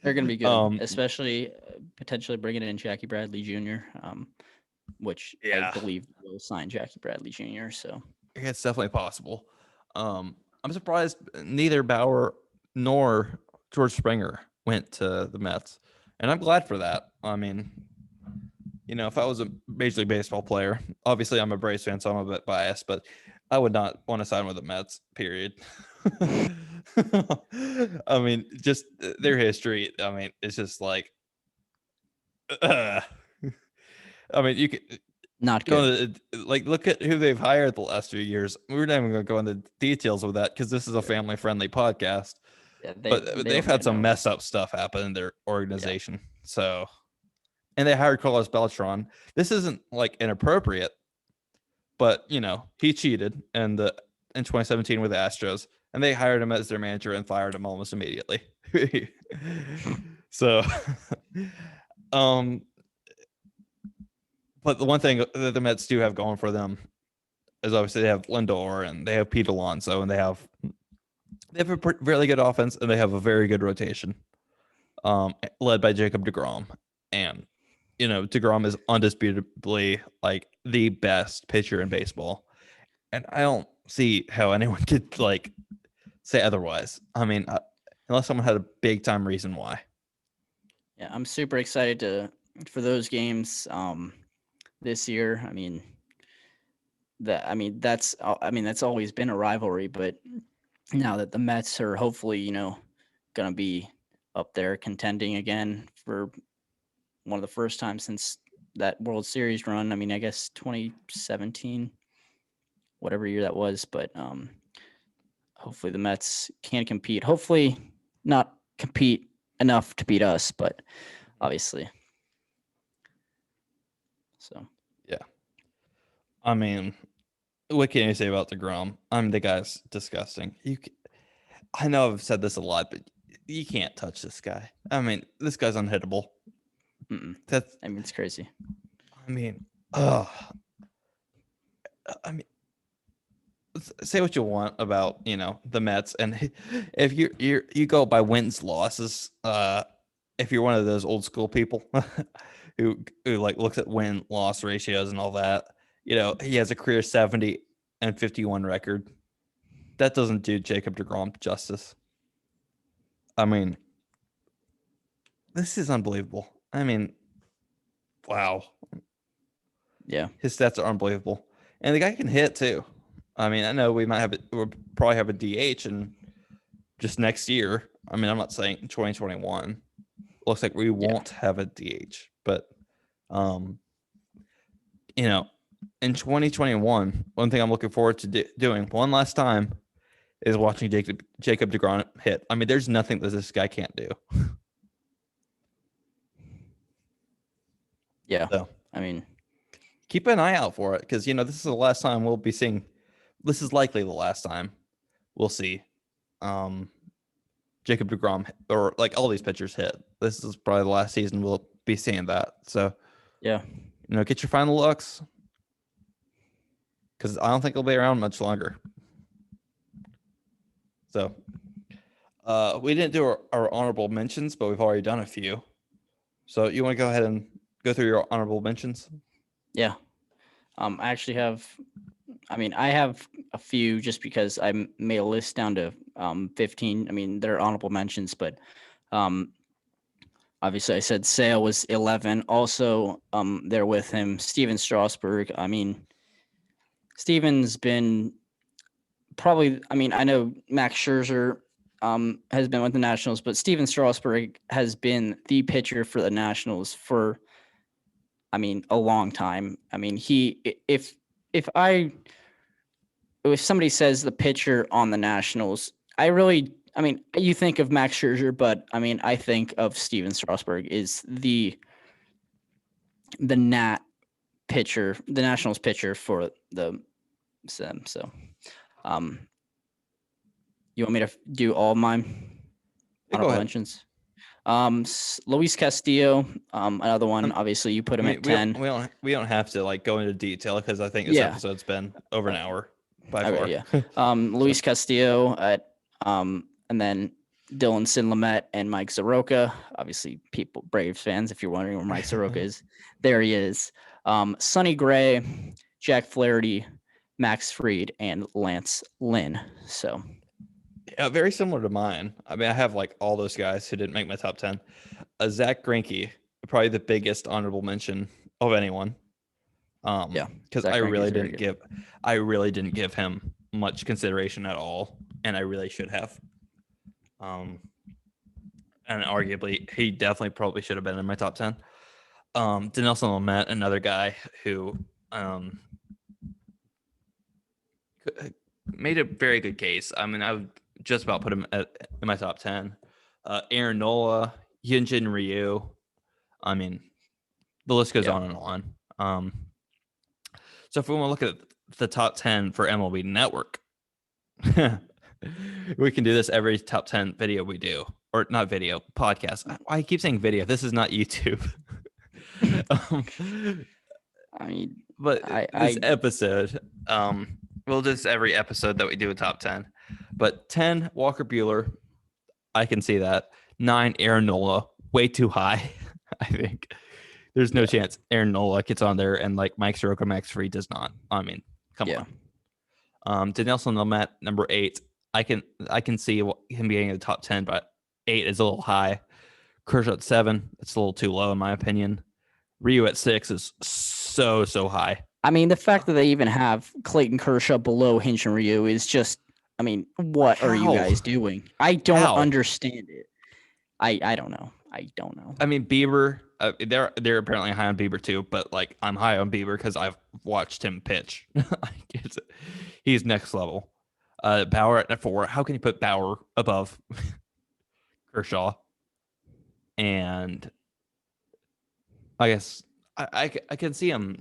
Speaker 1: They're going to be good, especially potentially bringing in Jackie Bradley Jr., which I believe will sign Jackie Bradley Jr. So
Speaker 2: it's definitely possible. I'm surprised neither Bauer nor George Springer went to the Mets, and I'm glad for that. I mean, if I was a Major League Baseball player, obviously I'm a Braves fan, so I'm a bit biased, but I would not want to sign with the Mets, period. I mean, just their history. I mean, it's just like, I mean, you could
Speaker 1: not
Speaker 2: go
Speaker 1: good.
Speaker 2: look at who they've hired the last few years. We're not even going to go into details of that because this is a family-friendly podcast.
Speaker 1: Yeah,
Speaker 2: But they've had some mess up stuff happen in their organization. Yeah. So, and they hired Carlos Beltran. This isn't like inappropriate, but he cheated in 2017 with the Astros, and they hired him as their manager and fired him almost immediately. So, but the one thing that the Mets do have going for them is obviously they have Lindor and they have Pete Alonso and they have a really good offense and they have a very good rotation, led by Jacob deGrom. And deGrom is undisputably like the best pitcher in baseball, and I don't see how anyone could like say otherwise. I mean, unless someone had a big time reason why.
Speaker 1: Yeah, I'm super excited for those games this year. I mean, that's always been a rivalry, but now that the Mets are hopefully, gonna be up there contending again for one of the first times since that World Series run. I mean, I guess 2017, whatever year that was, but hopefully the Mets can compete. Hopefully not compete enough to beat us, but obviously. So
Speaker 2: yeah, I mean, what can you say about deGrom? I mean, the guy's disgusting. I know I've said this a lot, but you can't touch this guy. I mean, this guy's unhittable.
Speaker 1: it's crazy.
Speaker 2: I mean, say what you want about the Mets, and if you go by wins losses, if you're one of those old school people who like looks at win loss ratios and all that, he has a career 70 and 51 record. That doesn't do Jacob deGrom justice. I mean, this is unbelievable. I mean, wow.
Speaker 1: Yeah.
Speaker 2: His stats are unbelievable. And the guy can hit too. I mean, I know we'll probably have a DH in just next year. I mean, I'm not saying 2021. Looks like we won't have a DH, but in 2021, one thing I'm looking forward to doing one last time is watching Jacob deGrom hit. I mean, there's nothing that this guy can't do.
Speaker 1: Yeah.
Speaker 2: So,
Speaker 1: I mean,
Speaker 2: keep an eye out for it because this is the last time we'll be seeing. This is likely the last time we'll see Jacob deGrom or like all these pitchers hit. This is probably the last season we'll be seeing that. So,
Speaker 1: Yeah.
Speaker 2: get your final looks, because I don't think it'll be around much longer. So, we didn't do our honorable mentions, but we've already done a few. So, you want to go ahead and go through your honorable mentions?
Speaker 1: Yeah. I actually have, I have a few just because I made a list down to 15. I mean, they're honorable mentions, but obviously I said Sale was 11. Also, there with him, Steven Strasburg. I mean, Steven's been probably, I know Max Scherzer has been with the Nationals, but Steven Strasburg has been the pitcher for the Nationals for, a long time. If somebody says the pitcher on the Nationals, you think of Max Scherzer, but I think of Steven Strasburg is the Nat pitcher, the Nationals pitcher for the them. So, you want me to do all mine?
Speaker 2: Yeah, go
Speaker 1: Honorable
Speaker 2: ahead.
Speaker 1: mentions. Luis Castillo, another one. Obviously, you put him at 10.
Speaker 2: We don't have to go into detail, because I think this episode's been over an hour by far.
Speaker 1: Okay, yeah. Luis Castillo at and then Dylan Sinlamet and Mike Soroka. Obviously, Braves fans, if you're wondering where Mike Soroka is, there he is. Sonny Gray, Jack Flaherty, Max Fried, and Lance Lynn. So,
Speaker 2: yeah, very similar to mine. I have all those guys who didn't make my top 10. Zach Greinke, probably the biggest honorable mention of anyone. Because I really didn't give him much consideration at all, and I really should have. And arguably, he definitely probably should have been in my top 10. Dinelson Lamet, another guy who made a very good case. I would just about put him in my top 10. Aaron Nola, Hyunjin Ryu. The list goes on and on. So if we want to look at the top 10 for MLB Network, we can do this every top 10 video we do. Or not video, podcast. I keep saying video. This is not YouTube. But this episode, we'll do this every episode that we do a top 10. But 10, Walker Buehler. I can see that. 9, Aaron Nola. Way too high, I think. There's no chance Aaron Nola gets on there, and Mike Soroka, Max Fried does not. Come on. Dinelson Lamet, number 8. I can see him being in the top 10, but 8 is a little high. Kershaw at 7. It's a little too low in my opinion. Ryu at 6 is so high.
Speaker 1: The fact that they even have Clayton Kershaw below Hyunjin Ryu is just, what are you guys doing? I don't understand it. I don't know.
Speaker 2: Bieber, they're apparently high on Bieber too, but I'm high on Bieber because I've watched him pitch. He's next level. Bauer at 4. How can you put Bauer above Kershaw? And I guess I can see him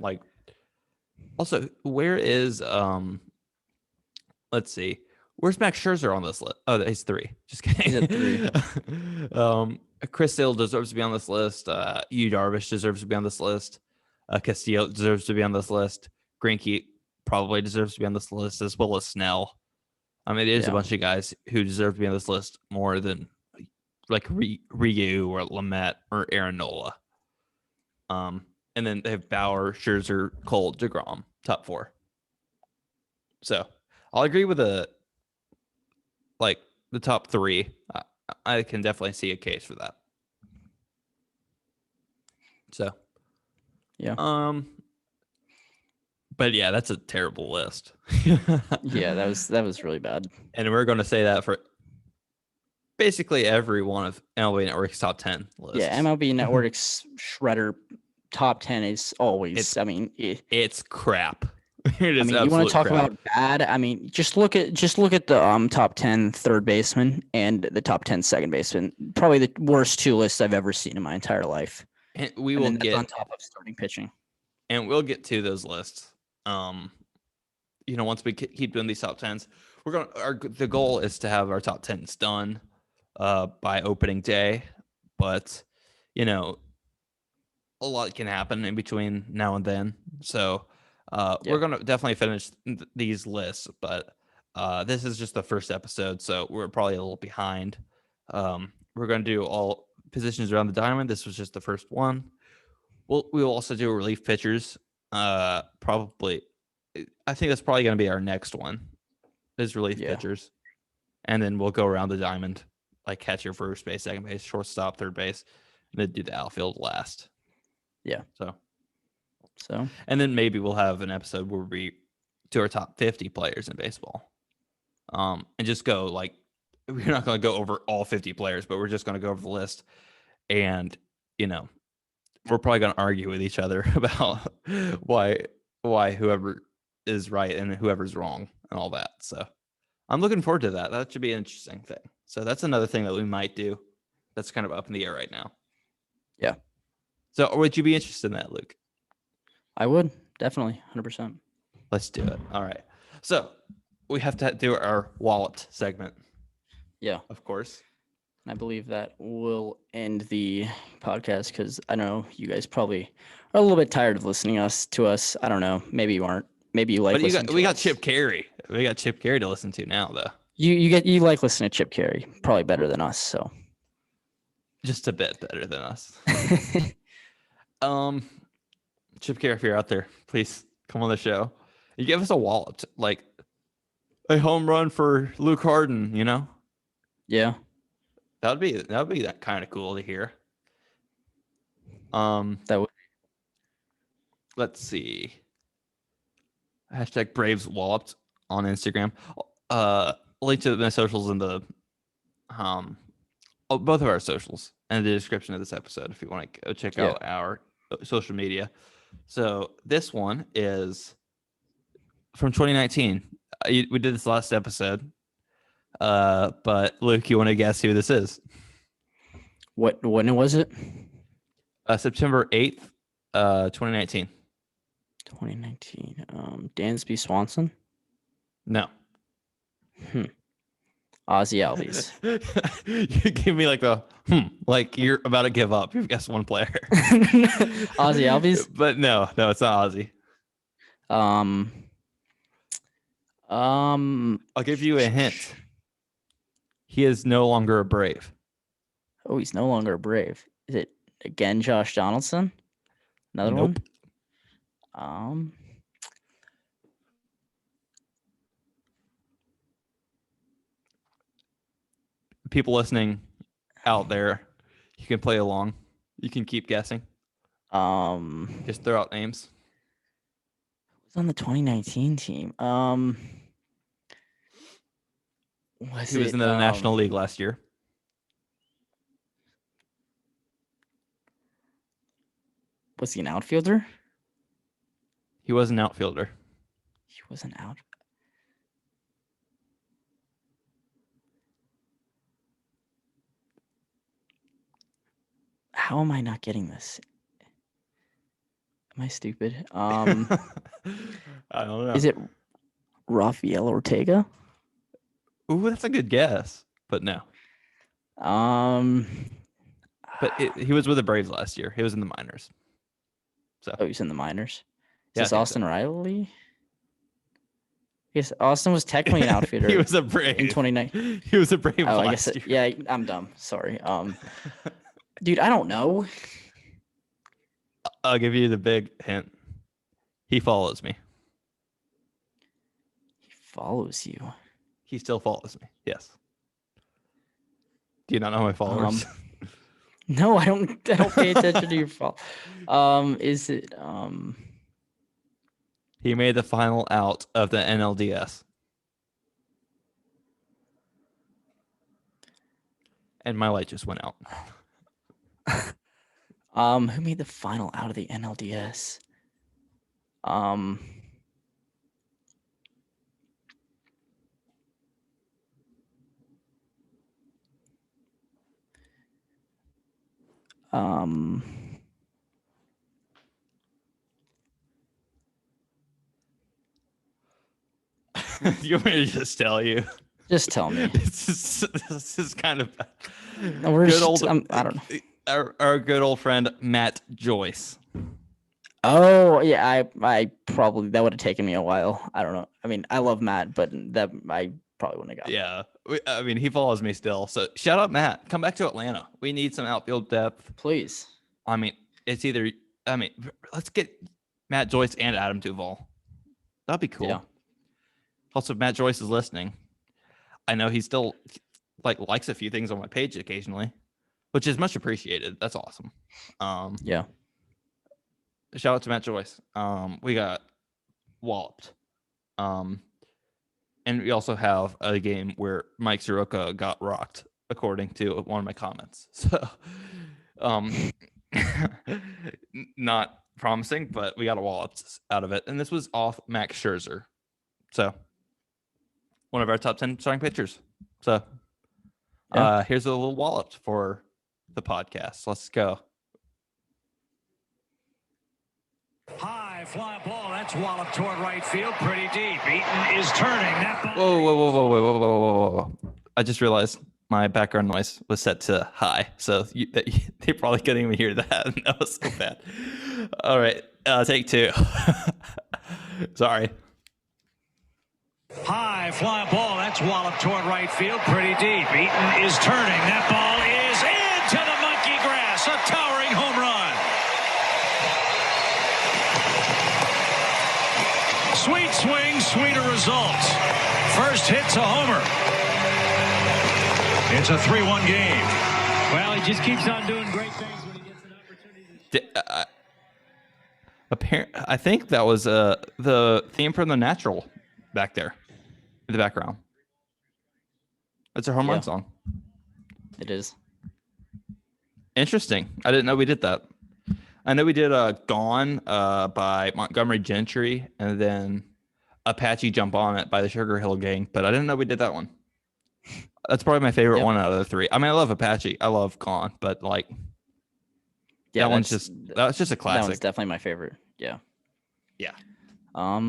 Speaker 2: also, where is let's see, where's Max Scherzer on this list? Oh, he's 3. Just kidding.
Speaker 1: He's at 3.
Speaker 2: Chris Sale deserves to be on this list. Yu Darvish deserves to be on this list. Castillo deserves to be on this list. Greinke probably deserves to be on this list, as well as Snell. There's a bunch of guys who deserve to be on this list more than Ryu or Lamet or Aaron Nola. And then they have Bauer, Scherzer, Cole, DeGrom, top 4. So I'll agree with the top 3. I can definitely see a case for that. So,
Speaker 1: yeah.
Speaker 2: But yeah, that's a terrible list.
Speaker 1: Yeah, that was really bad.
Speaker 2: And we're going to say that for basically every one of MLB Network's top 10 lists.
Speaker 1: Yeah, MLB Network's Shredder top 10 is always.
Speaker 2: It's crap. It is
Speaker 1: you want to talk
Speaker 2: crap.
Speaker 1: about bad? Just look at the top 10 third baseman and the top 10 second baseman. Probably the worst 2 lists I've ever seen in my entire life.
Speaker 2: And we will get
Speaker 1: on top of starting pitching.
Speaker 2: And we'll get to those lists. Once we keep doing these top 10s, the goal is to have our top 10s done by opening day. But a lot can happen in between now and then. So
Speaker 1: Yeah.
Speaker 2: we're going to definitely finish these lists, but this is just the first episode, so we're probably a little behind. We're going to do all positions around the diamond. This was just the first one. We'll also do relief pitchers. Probably, I think that's probably going to be our next one, is relief pitchers. And then we'll go around the diamond, like catcher, first base, second base, shortstop, third base, and then do the outfield last.
Speaker 1: Yeah.
Speaker 2: So, and then maybe we'll have an episode where we do our top 50 players in baseball. And just go like, we're not going to go over all 50 players, but we're just going to go over the list. And, you know, we're probably going to argue with each other about why whoever is right and whoever's wrong and all that. So I'm looking forward to that. That should be an interesting thing. So that's another thing that we might do. That's kind of up in the air right now.
Speaker 1: Yeah.
Speaker 2: So would you be interested in that, Luke?
Speaker 1: I would, definitely, 100%.
Speaker 2: Let's do it. All right. So we have to do our wallet segment.
Speaker 1: Yeah.
Speaker 2: Of course.
Speaker 1: I believe that will end the podcast because I know you guys probably are a little bit tired of listening to us. I don't know. Maybe you aren't. Maybe you like
Speaker 2: But
Speaker 1: listening to
Speaker 2: we got
Speaker 1: us.
Speaker 2: Chip Carey. We got Chip Carey to listen to now, though.
Speaker 1: You like listening to Chip Carey probably better than us. So
Speaker 2: Just a bit better than us. Chip Carey, if you're out there, please come on the show. You give us a wallet, like a home run for Luke Hardin, you know?
Speaker 1: Yeah.
Speaker 2: That would be that kind of cool to hear.
Speaker 1: That would.
Speaker 2: Let's see. Hashtag Braves Walloped on Instagram. Link to my socials in the both of our socials and the description of this episode if you want to go check out our social media. So this one is from 2019. We did this last episode. But Luke, you want to guess who this is?
Speaker 1: When was it?
Speaker 2: September 8th, 2019.
Speaker 1: 2019. Dansby Swanson.
Speaker 2: No.
Speaker 1: Ozzy Albies.
Speaker 2: You give me like like you're about to give up. You've guessed one player.
Speaker 1: Ozzy Albies.
Speaker 2: But no, it's not Ozzy. I'll give you a hint. He is no longer a Brave.
Speaker 1: Oh, he's no longer a Brave. Is it again Josh Donaldson? Another
Speaker 2: Nope.
Speaker 1: one?
Speaker 2: People listening out there, you can play along. You can keep guessing. Just throw out names.
Speaker 1: Was on the 2019 team.
Speaker 2: He was in the National League last year.
Speaker 1: Was he an outfielder?
Speaker 2: He was an outfielder.
Speaker 1: He was an out. How am I not getting this? Am I stupid?
Speaker 2: I don't know.
Speaker 1: Is it Rafael Ortega?
Speaker 2: Ooh, that's a good guess, but no. But he was with the Braves last year. He was in the minors. So
Speaker 1: Oh, he's in the minors. Is
Speaker 2: Yeah, I
Speaker 1: this
Speaker 2: think so.
Speaker 1: Austin Riley? Yes, Austin was technically an outfielder.
Speaker 2: he was a Brave
Speaker 1: in 2019.
Speaker 2: He was a Brave
Speaker 1: Oh, I
Speaker 2: last
Speaker 1: guess.
Speaker 2: year.
Speaker 1: Yeah, I'm dumb. Sorry. Dude, I don't know.
Speaker 2: I'll give you the big hint. He follows me.
Speaker 1: He follows you.
Speaker 2: He still follows me. Yes. Do you not know my followers?
Speaker 1: No, I don't pay attention to your fault. Is it
Speaker 2: He made the final out of the NLDS. And my light just went out.
Speaker 1: who made the final out of the NLDS? Um
Speaker 2: Do you want me to just tell you?
Speaker 1: just tell me.
Speaker 2: This is kind of
Speaker 1: No, we're
Speaker 2: good
Speaker 1: just,
Speaker 2: old.
Speaker 1: I don't know.
Speaker 2: our good old friend Matt Joyce.
Speaker 1: Oh yeah, I probably that would have taken me a while. I don't know. I mean, I love Matt, but that I probably wouldn't have got.
Speaker 2: Yeah, I mean, he follows me still. So shout out Matt. Come back to Atlanta. We need some outfield depth.
Speaker 1: Please.
Speaker 2: I mean, it's either. I mean, let's get Matt Joyce and Adam Duvall. That'd be cool.
Speaker 1: Yeah.
Speaker 2: Also, if Matt Joyce is listening, I know he still likes a few things on my page occasionally, which is much appreciated. That's awesome.
Speaker 1: Yeah.
Speaker 2: Shout out to Matt Joyce. We got walloped. And we also have a game where Mike Soroka got rocked, according to one of my comments. So, not promising, but we got a wallop out of it. And this was off Max Scherzer. So, one of our top 10 starting pitchers. So, here's a little wallop for the podcast. Let's go.
Speaker 5: High fly ball. That's walloped toward right field. Pretty deep. Eaton is turning. That ball.
Speaker 2: Whoa. I just realized my background noise was set to high. So they probably couldn't even hear that. That was so bad. All right. Take two. Sorry.
Speaker 5: High fly ball. That's walloped toward right field. Pretty deep. Eaton is turning. That ball is into the monkey grass. A towering home run. Sweet swing, sweeter results. First hit's a homer. It's a 3-1 game.
Speaker 6: Well, he just keeps on doing great things when he gets an opportunity.
Speaker 2: I think that was the theme from The Natural back there in the background. It's a home run song.
Speaker 1: It is.
Speaker 2: Interesting. I didn't know we did that. I know we did Gone by Montgomery Gentry and then Apache Jump On It by the Sugar Hill Gang, but I didn't know we did that one. That's probably my favorite one out of the three. I mean, I love Apache. I love Gone, but
Speaker 1: Yeah,
Speaker 2: that's just a classic.
Speaker 1: That one's definitely my favorite. Yeah.
Speaker 2: Yeah.
Speaker 1: All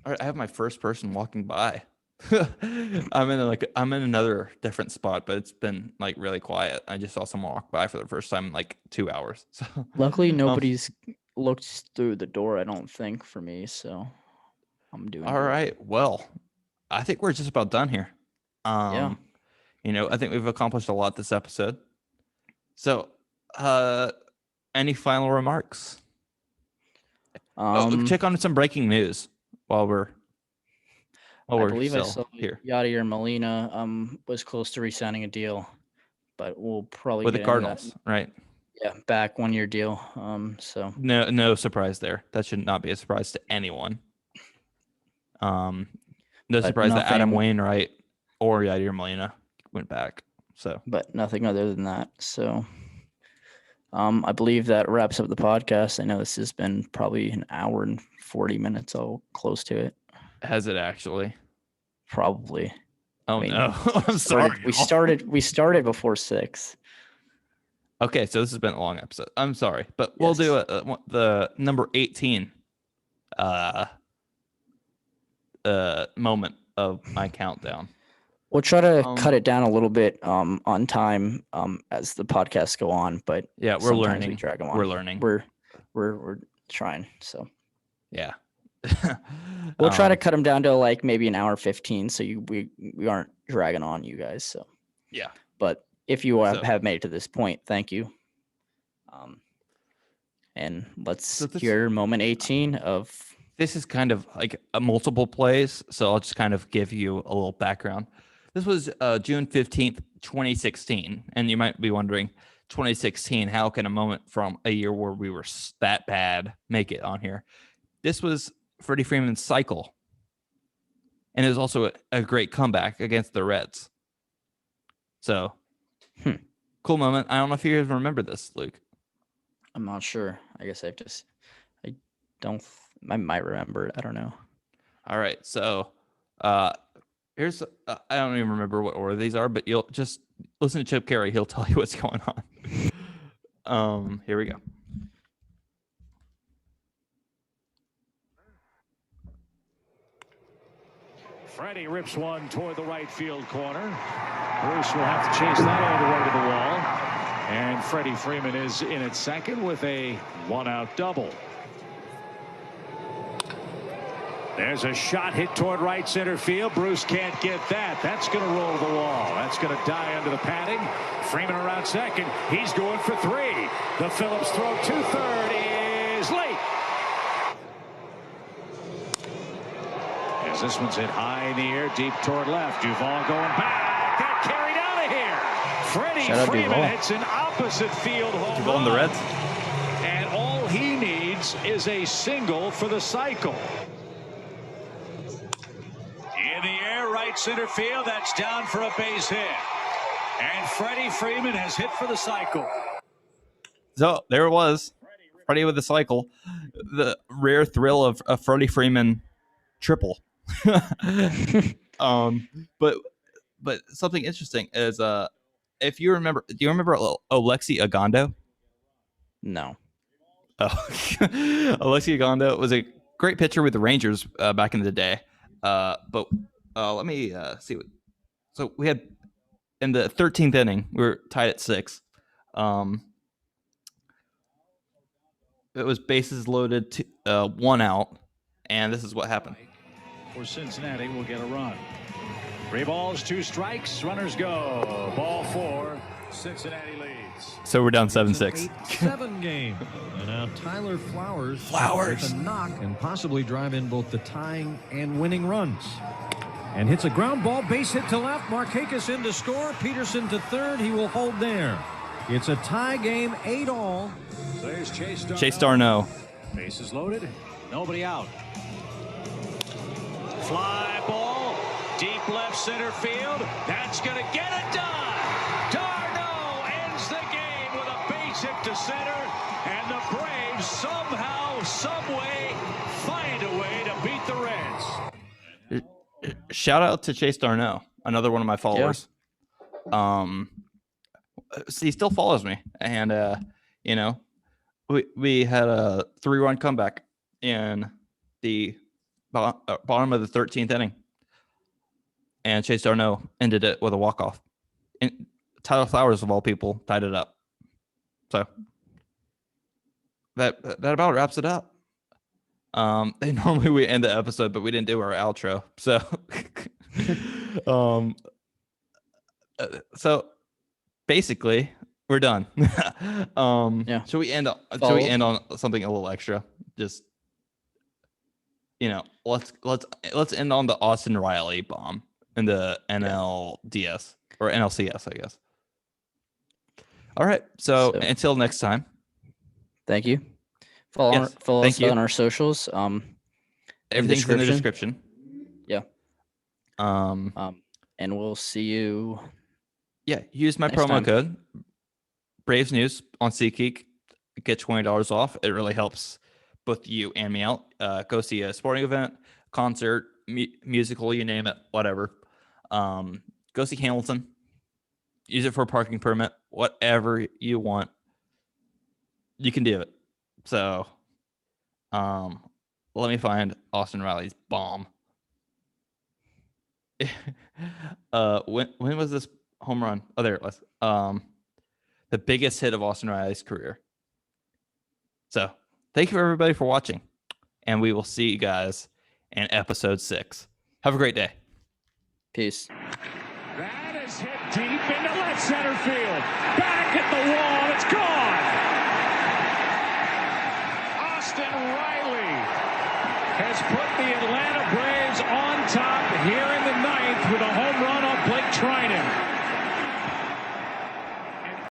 Speaker 2: right, I have my first person walking by. I'm in another different spot, but it's been really quiet. I just saw someone walk by for the first time in 2 hours. So
Speaker 1: luckily nobody's looked through the door, I don't think, for me, so I'm doing
Speaker 2: all
Speaker 1: good.
Speaker 2: right. Well, I think we're just about done here. I think we've accomplished a lot this episode. So, any final remarks? Check on some breaking news while we're
Speaker 1: I believe I saw
Speaker 2: here
Speaker 1: Yadier Molina was close to re-signing a deal, but we'll probably
Speaker 2: with
Speaker 1: get
Speaker 2: the
Speaker 1: into
Speaker 2: Cardinals,
Speaker 1: that.
Speaker 2: right?
Speaker 1: Yeah, back 1 year deal. So
Speaker 2: no surprise there. That should not be a surprise to anyone. No surprise that Adam Wainwright or Yadier Molina went back. So,
Speaker 1: but nothing other than that. So, I believe that wraps up the podcast. I know this has been probably an hour and 40 minutes, all close to it.
Speaker 2: Has it actually?
Speaker 1: Probably.
Speaker 2: Oh, no. I'm sorry.
Speaker 1: We started before 6.
Speaker 2: Okay, so this has been a long episode. I'm sorry, but we'll do the number 18 moment of my countdown.
Speaker 1: We'll try to cut it down a little bit on time as the podcasts go on, but
Speaker 2: yeah, we're learning.
Speaker 1: We drag them on.
Speaker 2: We're learning.
Speaker 1: We're trying. So
Speaker 2: yeah,
Speaker 1: we'll try to cut them down to maybe an hour 15, so we aren't dragging on you guys. So
Speaker 2: yeah, but
Speaker 1: if you have made it to this point, thank you. And let's hear moment 18 of.
Speaker 2: This is kind of a multiple plays, so I'll just kind of give you a little background. This was June 15th, 2016, and you might be wondering, 2016, how can a moment from a year where we were that bad make it on here? This was Freddie Freeman's cycle, and it was also a great comeback against the Reds. So, cool moment. I don't know if you even remember this, Luke.
Speaker 1: I'm not sure. I guess I might remember it. I don't know.
Speaker 2: All right. So here's, I don't even remember what order these are, but you'll just listen to Chip Carey. He'll tell you what's going on. Here we go.
Speaker 5: Freddie rips one toward the right field corner. Bruce will have to chase that all the way to the wall. And Freddie Freeman is in at second with a one-out double. There's a shot hit toward right center field. Bruce can't get that. That's going to roll to the wall. That's going to die under the padding. Freeman around second. He's going for 3. The Phillips throw to third is late. As this one's hit high in the air, deep toward left. Duvall going back. Got carried out of here. Freddie Freeman hits an opposite field home
Speaker 2: Duvall
Speaker 5: run.
Speaker 2: and the Reds.
Speaker 5: And all he needs is a single for the cycle. In the air, right center field. That's down for a base hit. And Freddie Freeman has hit for the cycle.
Speaker 2: So there it was. Freddie with the cycle. The rare thrill of a Freddie Freeman triple. But something interesting is if you remember, do you remember Alexi Ogando?
Speaker 1: No.
Speaker 2: Oh, Alexi Ogando was a great pitcher with the Rangers back in the day. But let me see what. So we had in the 13th inning, we were tied at 6. It was bases loaded, 1 out, and this is what happened.
Speaker 5: For Cincinnati, will get a run. 3 balls, 2 strikes. Runners go. Ball 4. Cincinnati leads.
Speaker 2: So we're down 7-6.
Speaker 6: 8-7 game. And now Tyler Flowers with a knock and possibly drive in both the tying and winning runs. And hits a ground ball, base hit to left. Markakis in to score. Peterson to third. He will hold there. It's a tie game, 8-all.
Speaker 5: There's
Speaker 2: Chase Darno.
Speaker 5: Bases loaded. Nobody out. Fly ball. Deep left center field. That's going to get it done. Darno ends the game with a base hit to center. And the Braves somehow, someway, find a way to beat the Reds.
Speaker 2: Shout out to Chase Darno, another one of my followers. Yeah. He still follows me, and you know, we had a 3-run comeback in the bottom of the 13th inning, and Chase Darno ended it with a walk-off. And Tyler Flowers, of all people, tied it up. So that about wraps it up. Normally we end the episode, but we didn't do our outro. So, so basically we're done.
Speaker 1: Yeah.
Speaker 2: Should we end on something a little extra? Just, you know, let's end on the Austin Riley bomb in the NLDS or NLCS, I guess. All right. So until next time.
Speaker 1: Thank you. Follow us on our socials.
Speaker 2: Everything's in the description.
Speaker 1: Yeah. And we'll see you.
Speaker 2: Yeah. Use my promo code Braves News on SeatGeek. Get $20 off. It really helps both you and me out. Go see a sporting event, concert, musical, you name it, whatever. Go see Hamilton. Use it for a parking permit. Whatever you want, you can do it. So, let me find Austin Riley's bomb. When was this home run? Oh, there it was. The biggest hit of Austin Riley's career. So, thank you everybody for watching, and we will see you guys in episode 6. Have a great day.
Speaker 1: Peace.
Speaker 5: That is hit deep into left center field. Back at the wall. It's gone. Austin Riley has put the Atlanta Braves on top here in